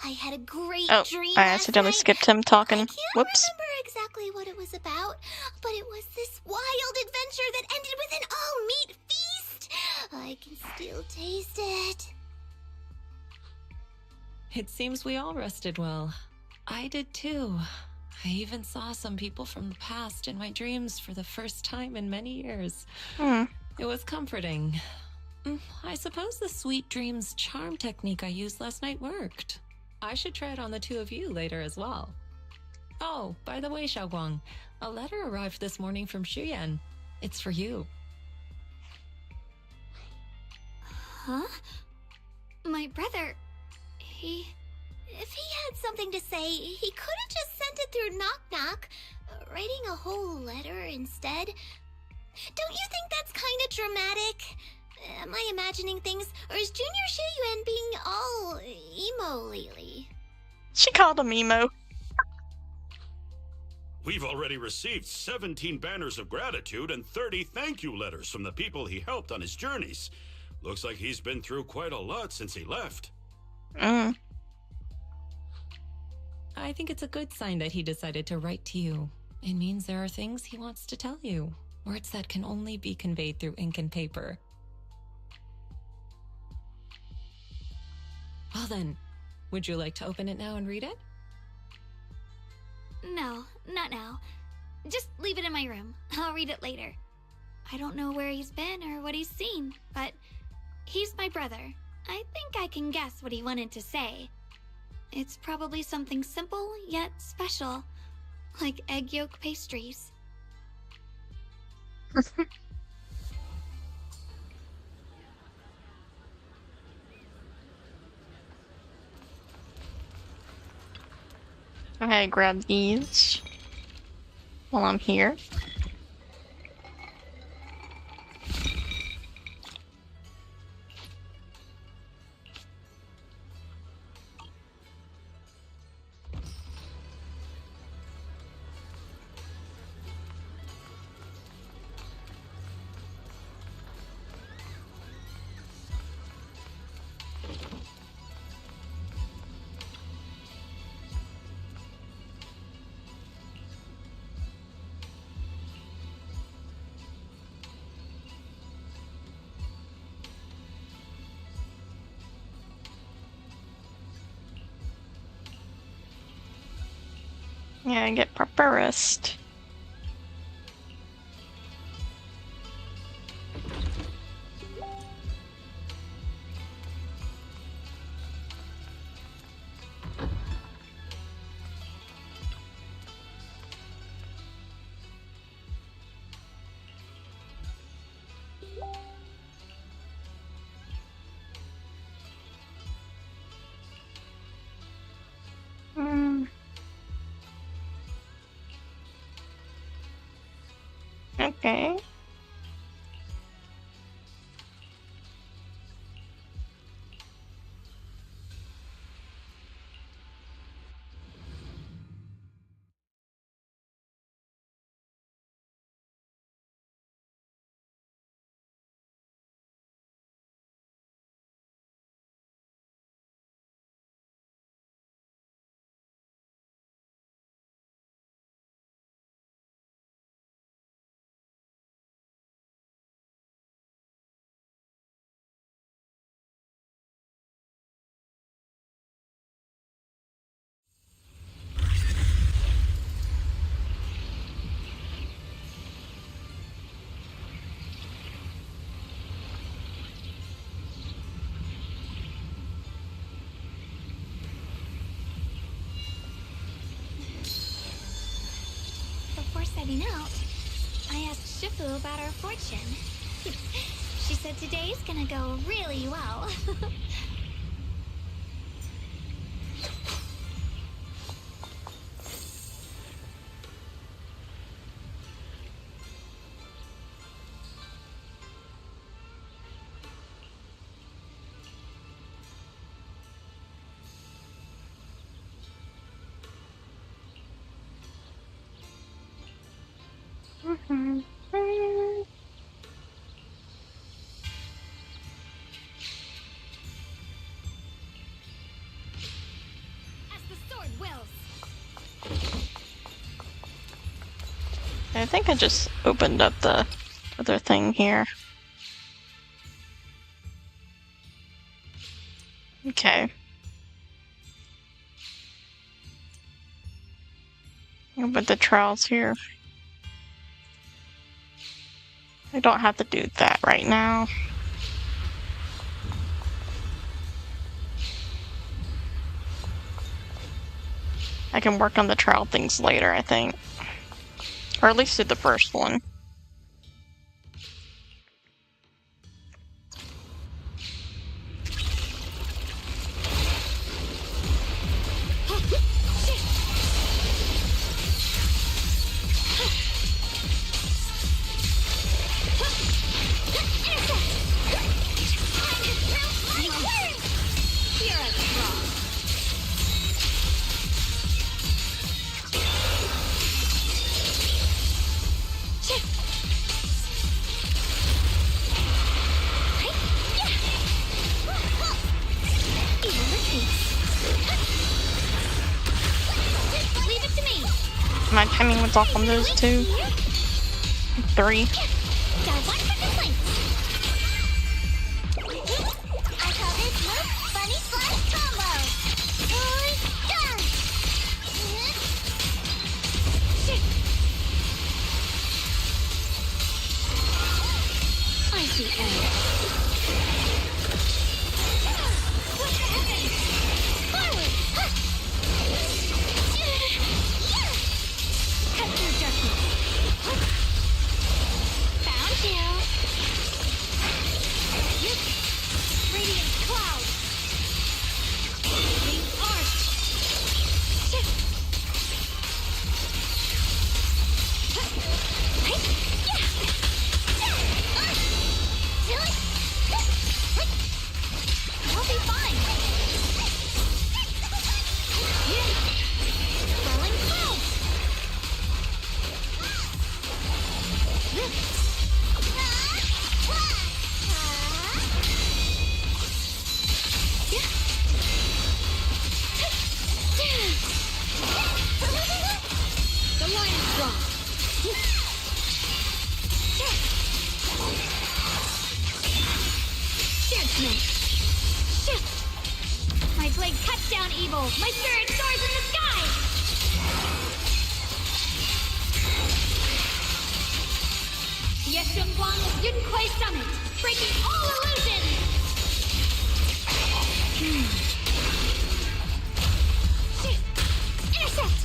I had a great Oh, dream I last accidentally night. skipped him talking. I can't Whoops. remember exactly what it was about, but it was this wild adventure that ended with an all-meat feast. I can still taste it. It seems we all rested well. I did too. I even saw some people from the past in my dreams for the first time in many years. It was comforting. I suppose the sweet dreams charm technique I used last night worked. I should try it on the two of you later as well. Oh, by the way, Xiaoguang, a letter arrived this morning from Xuyan. It's for you. Huh? My brother, If he had something to say, he could have just sent it through Knock Knock, writing a whole letter instead. Don't you think that's kind of dramatic? Am I imagining things, or is Junior Shiyuan being all emo lately? She called him emo. we've already received 17 banners of gratitude and 30 thank you letters from the people he helped on his journeys. Looks like he's been through quite a lot since he left. I think it's a good sign that he decided to write to you. It means there are things he wants to tell you, words that can only be conveyed through ink and paper. Well then, would you like to open it now and read it? No, not now. Just leave it in my room. I'll read it later. I don't know where he's been or what he's seen, but he's my brother. I think I can guess what he wanted to say. It's probably something simple yet special, like egg yolk pastries. Okay, grab these while I'm here. Yeah, get proper rest. Okay. Before setting out, I asked Shifu about our fortune. She said today's gonna go really well. As the sword wills. I think I just opened up the other thing here. Okay. But the trials here. I don't have to do that right now. I can work on the trial things later, I think. Or at least do the first one. My timing was off on those two. 3. Got one for complaints. I call this move Bunny Slash Combo. Done! Icy edge. What's the heaven? Forward! Cut through darkness. Found you. Radiant cloud. The arch. I'll be fine. Rolling clouds. The line is drawn. Judgment. My blade cuts down evil. My spirit soars in the sky. Yeshun Guang of Yunquai Summit, breaking all illusions! Intercept.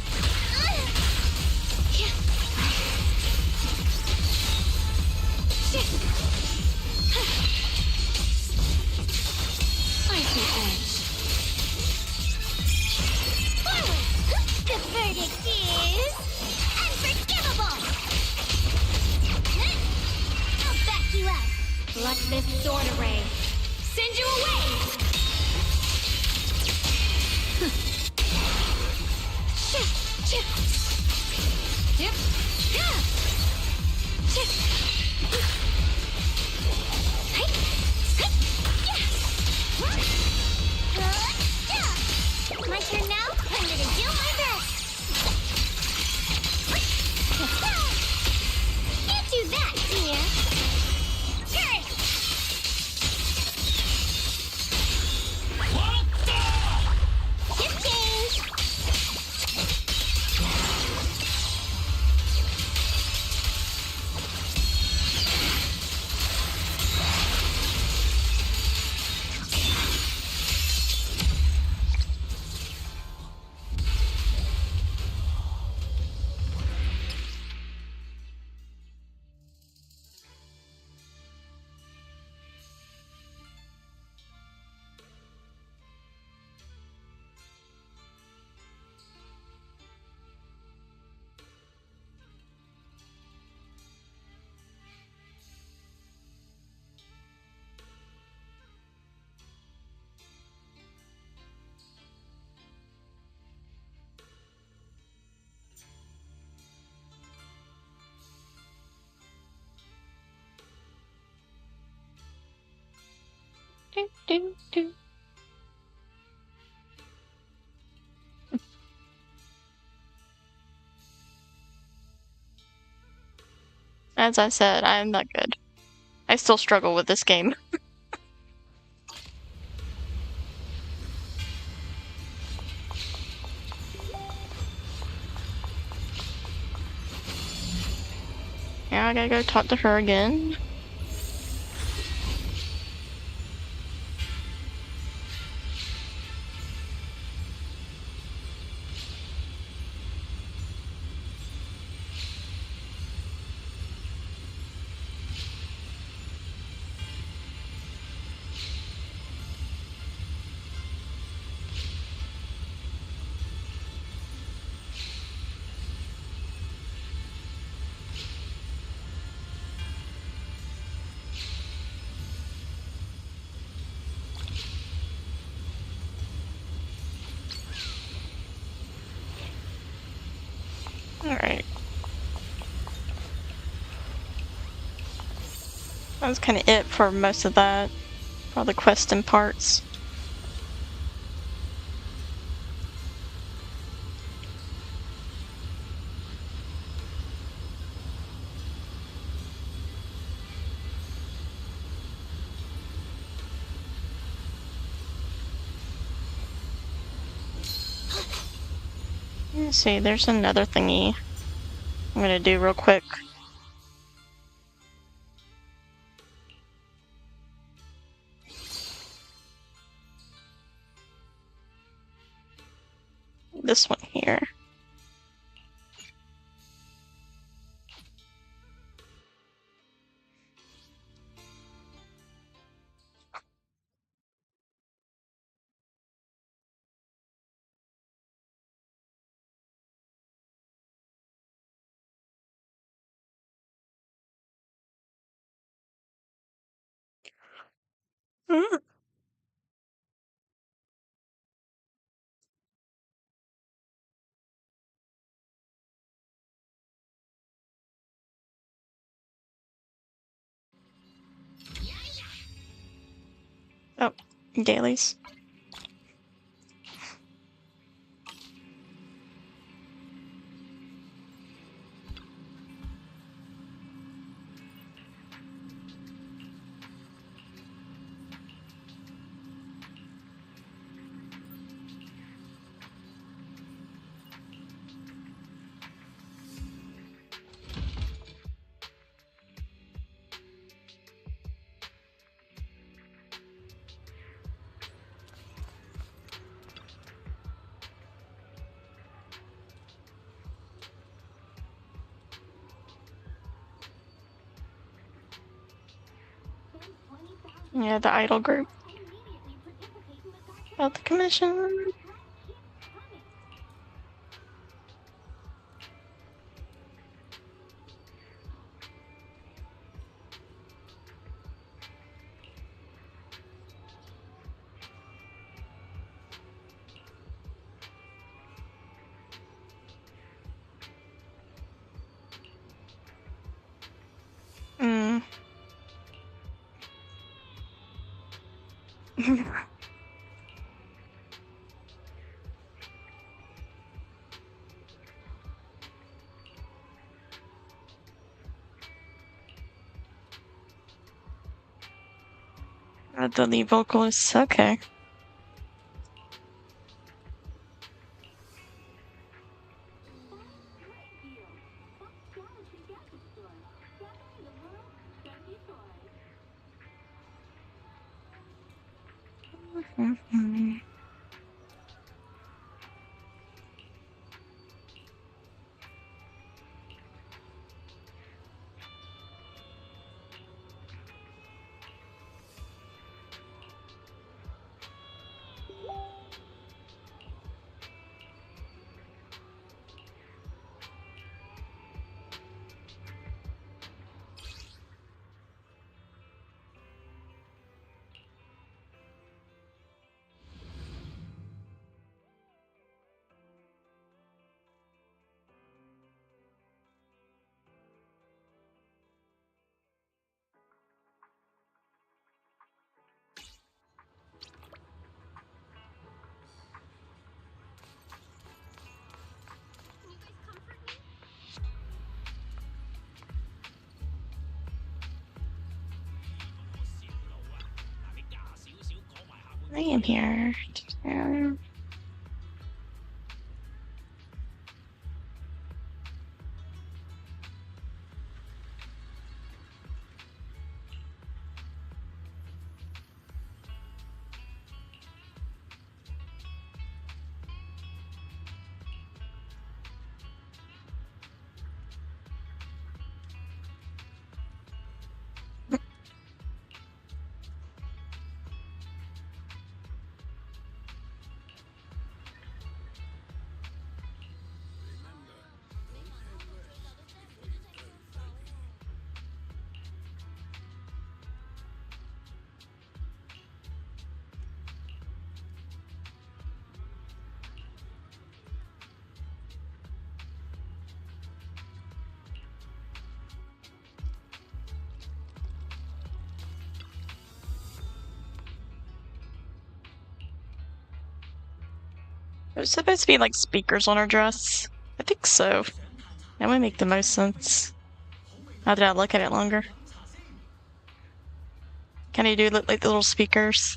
Icy edge. Forward. The verdict is unforgivable. I'll back you up. Let this sword array send you away! Yep. My turn now. I'm gonna do my best. Can't do that, dear. Turret. Shift change. As I said, I am not good. I still struggle with this game. Now I gotta go talk to her again. Alright. That was kind of it for most of that. All the questing parts. Let's see, there's another thingy I'm gonna do real quick. This one here. Oh, dailies. Yeah, the idol group. About the commission. Mm. The lead vocalist, okay. I am here. There's supposed to be like speakers on her dress. I think so. That would make the most sense. Now that I look at it longer. Can you do like the little speakers?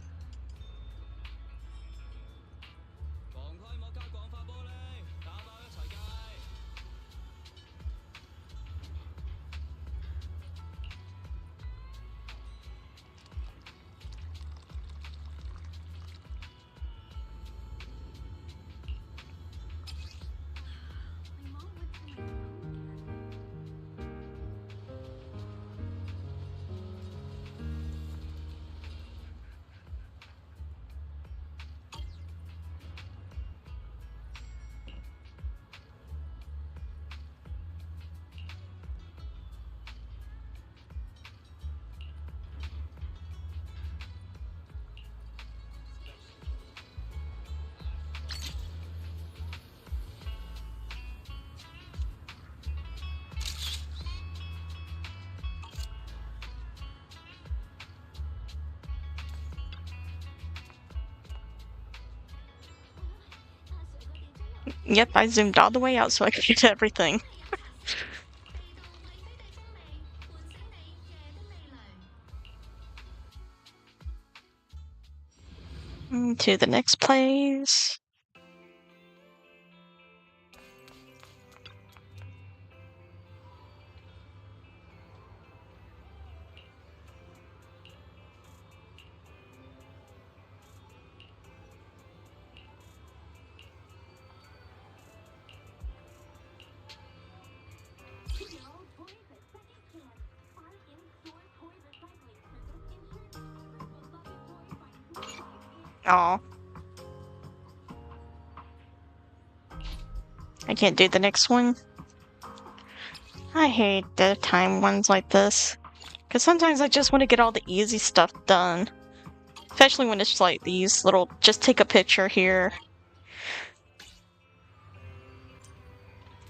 Yep, I zoomed all the way out so I could get everything. To the next place. Aw. I can't do the next one. I hate the time ones like this. Because sometimes I just want to get all the easy stuff done. Especially when it's like these little, just take a picture here.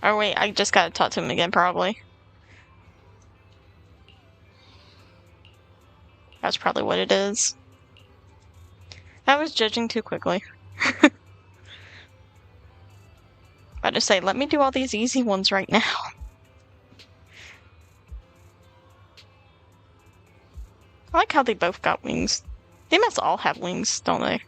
Oh wait, I just gotta talk to him again, probably. That's probably what it is. I was judging too quickly. About to say, let me do all these easy ones right now. I like how they both got wings. They must all have wings, don't they?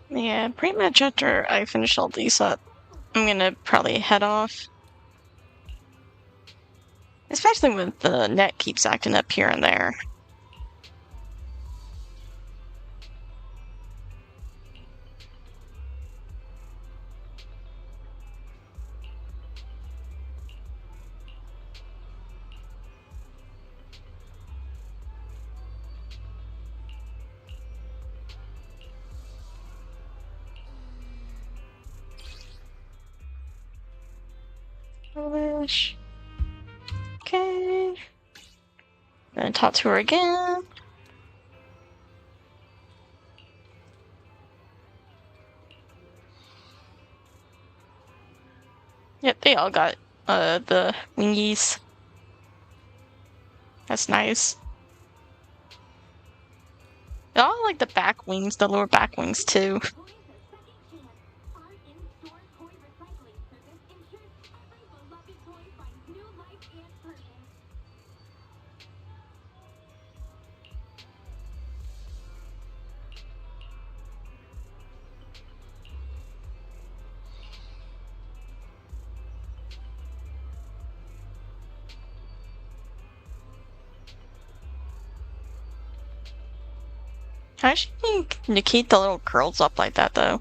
Yeah, pretty much after I finish all these up, I'm gonna probably head off. Especially when the net keeps acting up here and there. Polish. Okay. Gonna talk to her again. Yep, they all got the wingies. That's nice. They all like the back wings, the lower back wings too. I actually think you keep the little curls up like that though.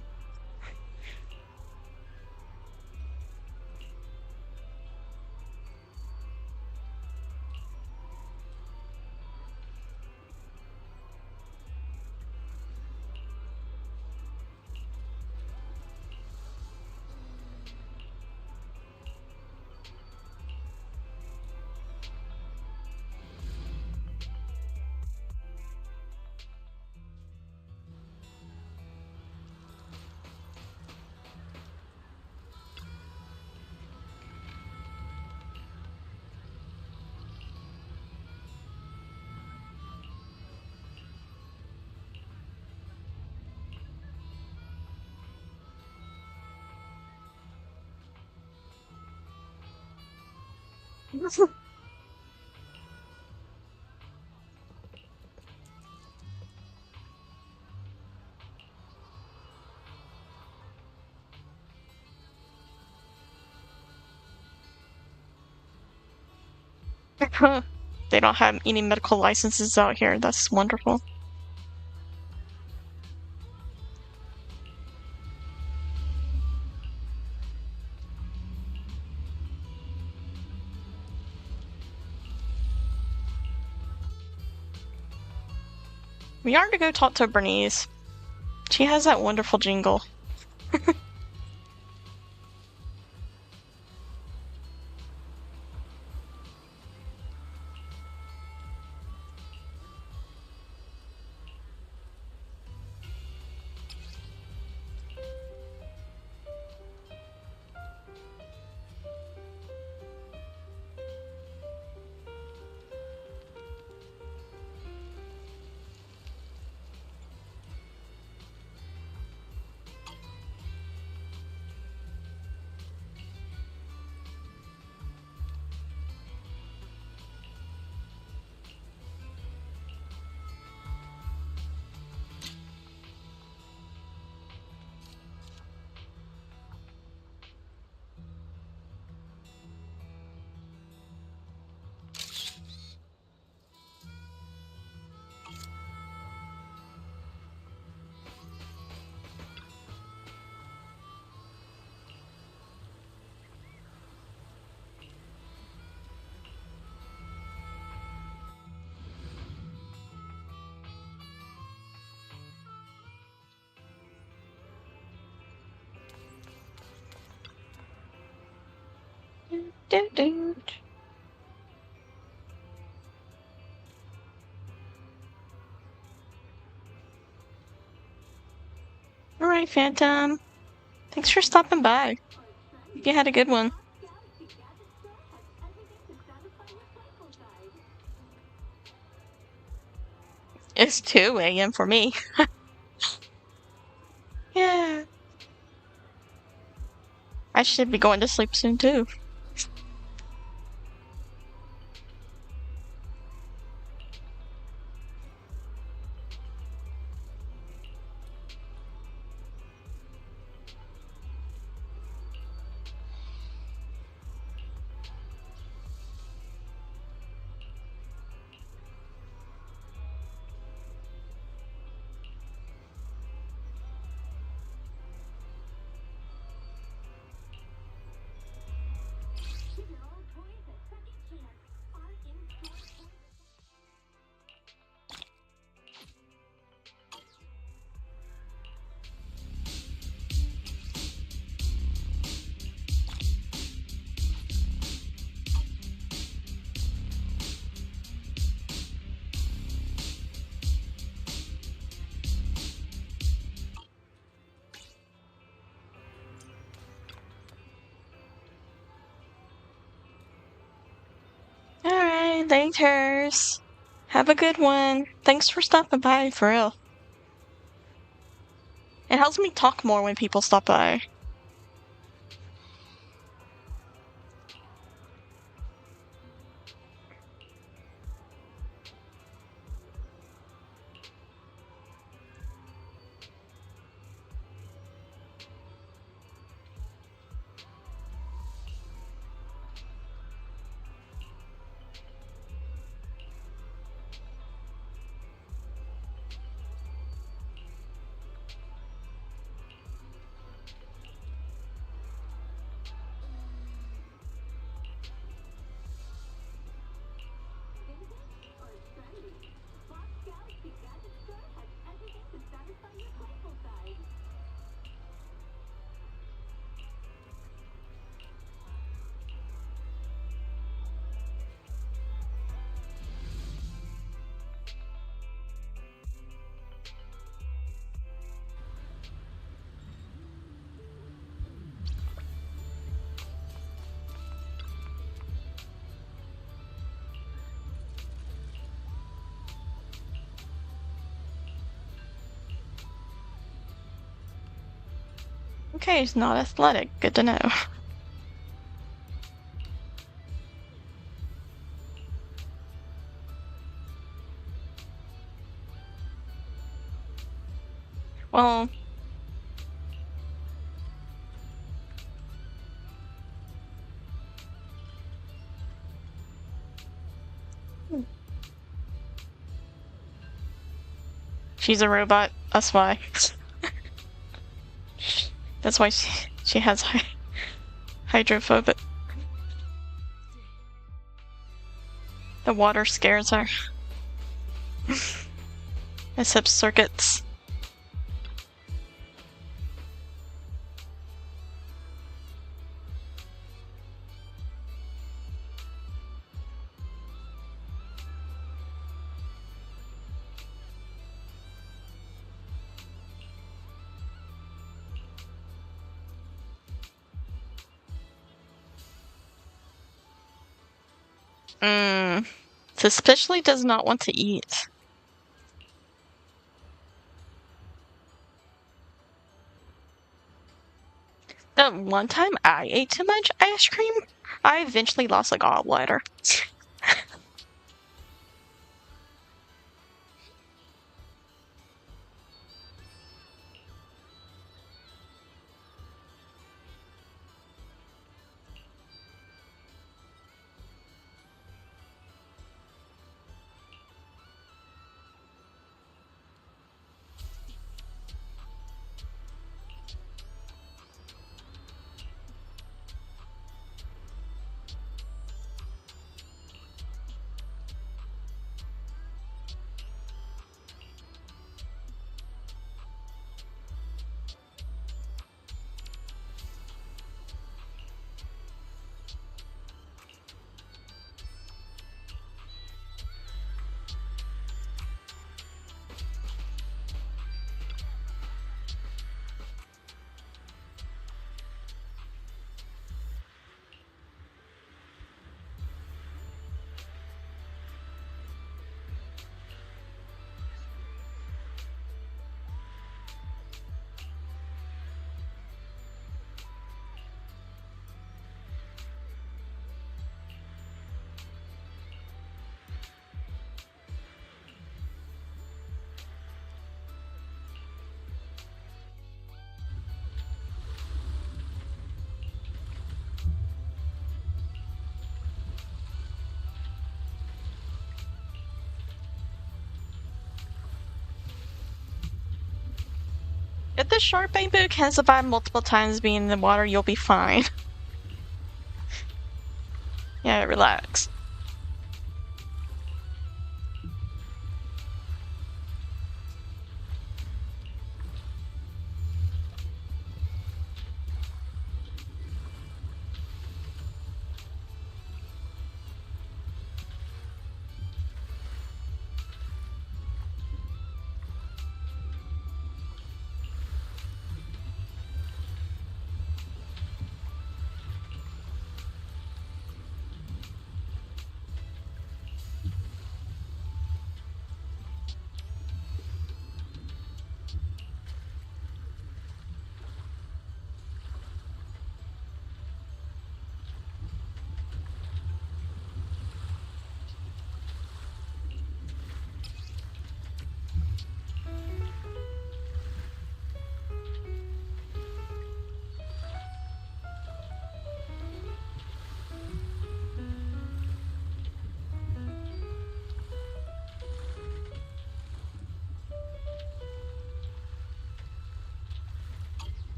They don't have any medical licenses out here. That's wonderful. We are to go talk to Bernice. She has that wonderful jingle. Alright, Phantom. Thanks for stopping by. You had a good one. It's 2 a.m. for me. Yeah. I should be going to sleep soon too. laters. Have a good one. Thanks for stopping by, for real. It helps me talk more when people stop by. Okay, he's not athletic. Good to know. Well... She's a robot, that's why. That's why she has hydrophobic. The water scares her. Except circuits. Suspiciously does not want to eat. The one time I ate too much ice cream, I eventually lost a gallbladder. If the shark bamboo can survive multiple times being in the water, you'll be fine. Yeah, relax.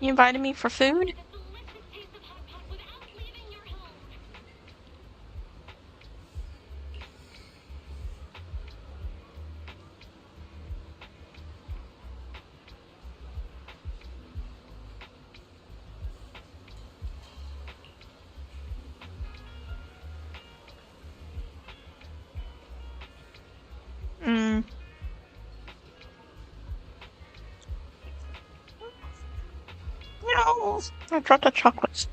You invited me for food? Mm. No, I dropped the chocolates.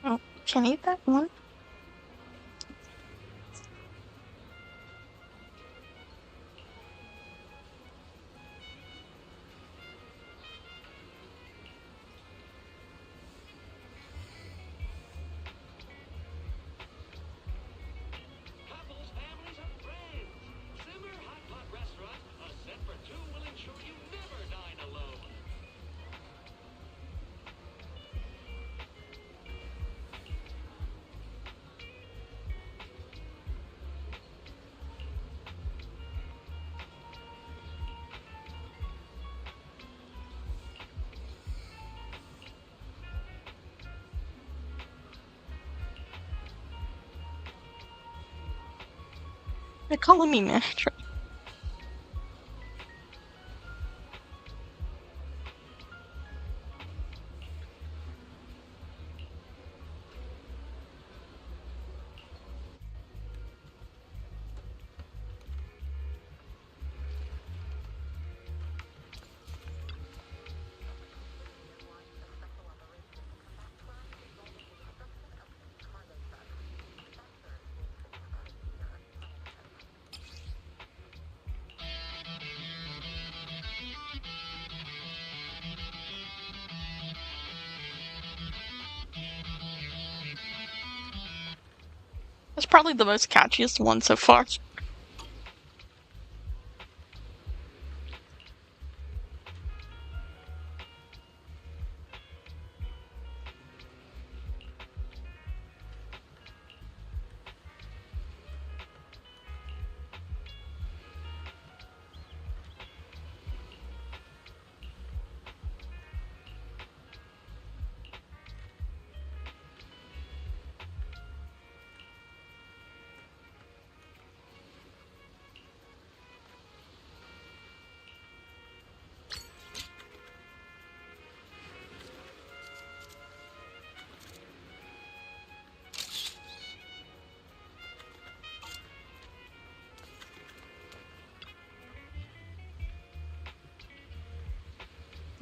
Oh, can I eat that one? Couples, families, and friends. Simmer Hot Pot Restaurant, a set for two will ensure you never dine alone. They're calling me Matri. That's probably the most catchiest one so far.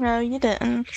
No, you didn't.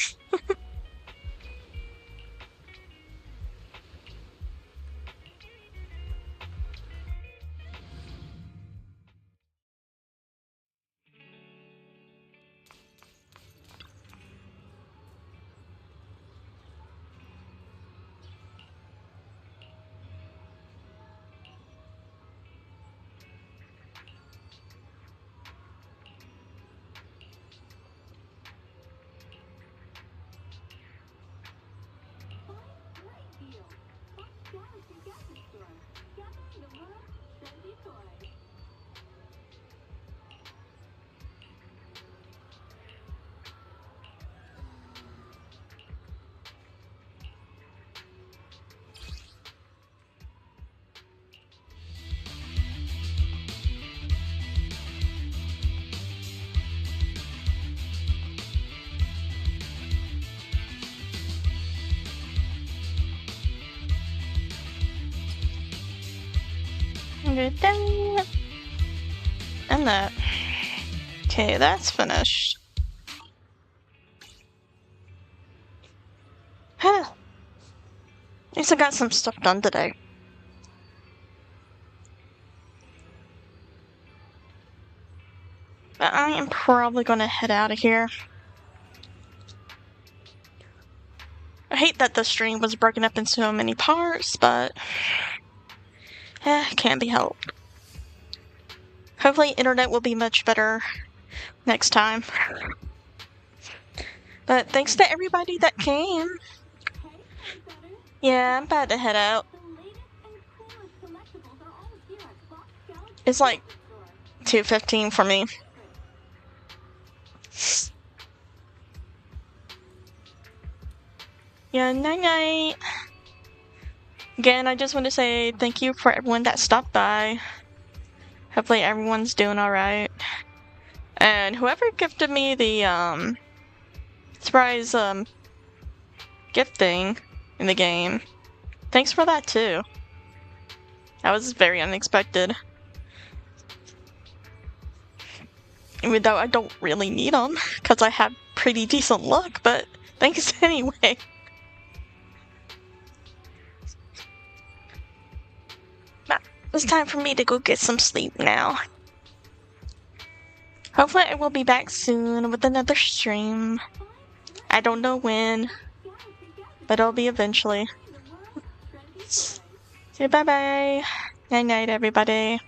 Good day. And that. Okay, that's finished. Huh. At least I got some stuff done today. But I am probably gonna head out of here. I hate that the stream was broken up into so many parts, but can't be helped. Hopefully internet will be much better next time. But thanks to everybody that came. Yeah, I'm about to head out. It's like 2:15 for me. Yeah, night-night. Again, I just want to say thank you for everyone that stopped by. Hopefully everyone's doing alright. And whoever gifted me the, surprise, gift thing in the game, thanks for that too. That was very unexpected. Even though I don't really need them, because I have pretty decent luck, but thanks anyway. It's time for me to go get some sleep now. Hopefully I will be back soon with another stream. I don't know when, but it'll be eventually. So bye bye. Night night everybody.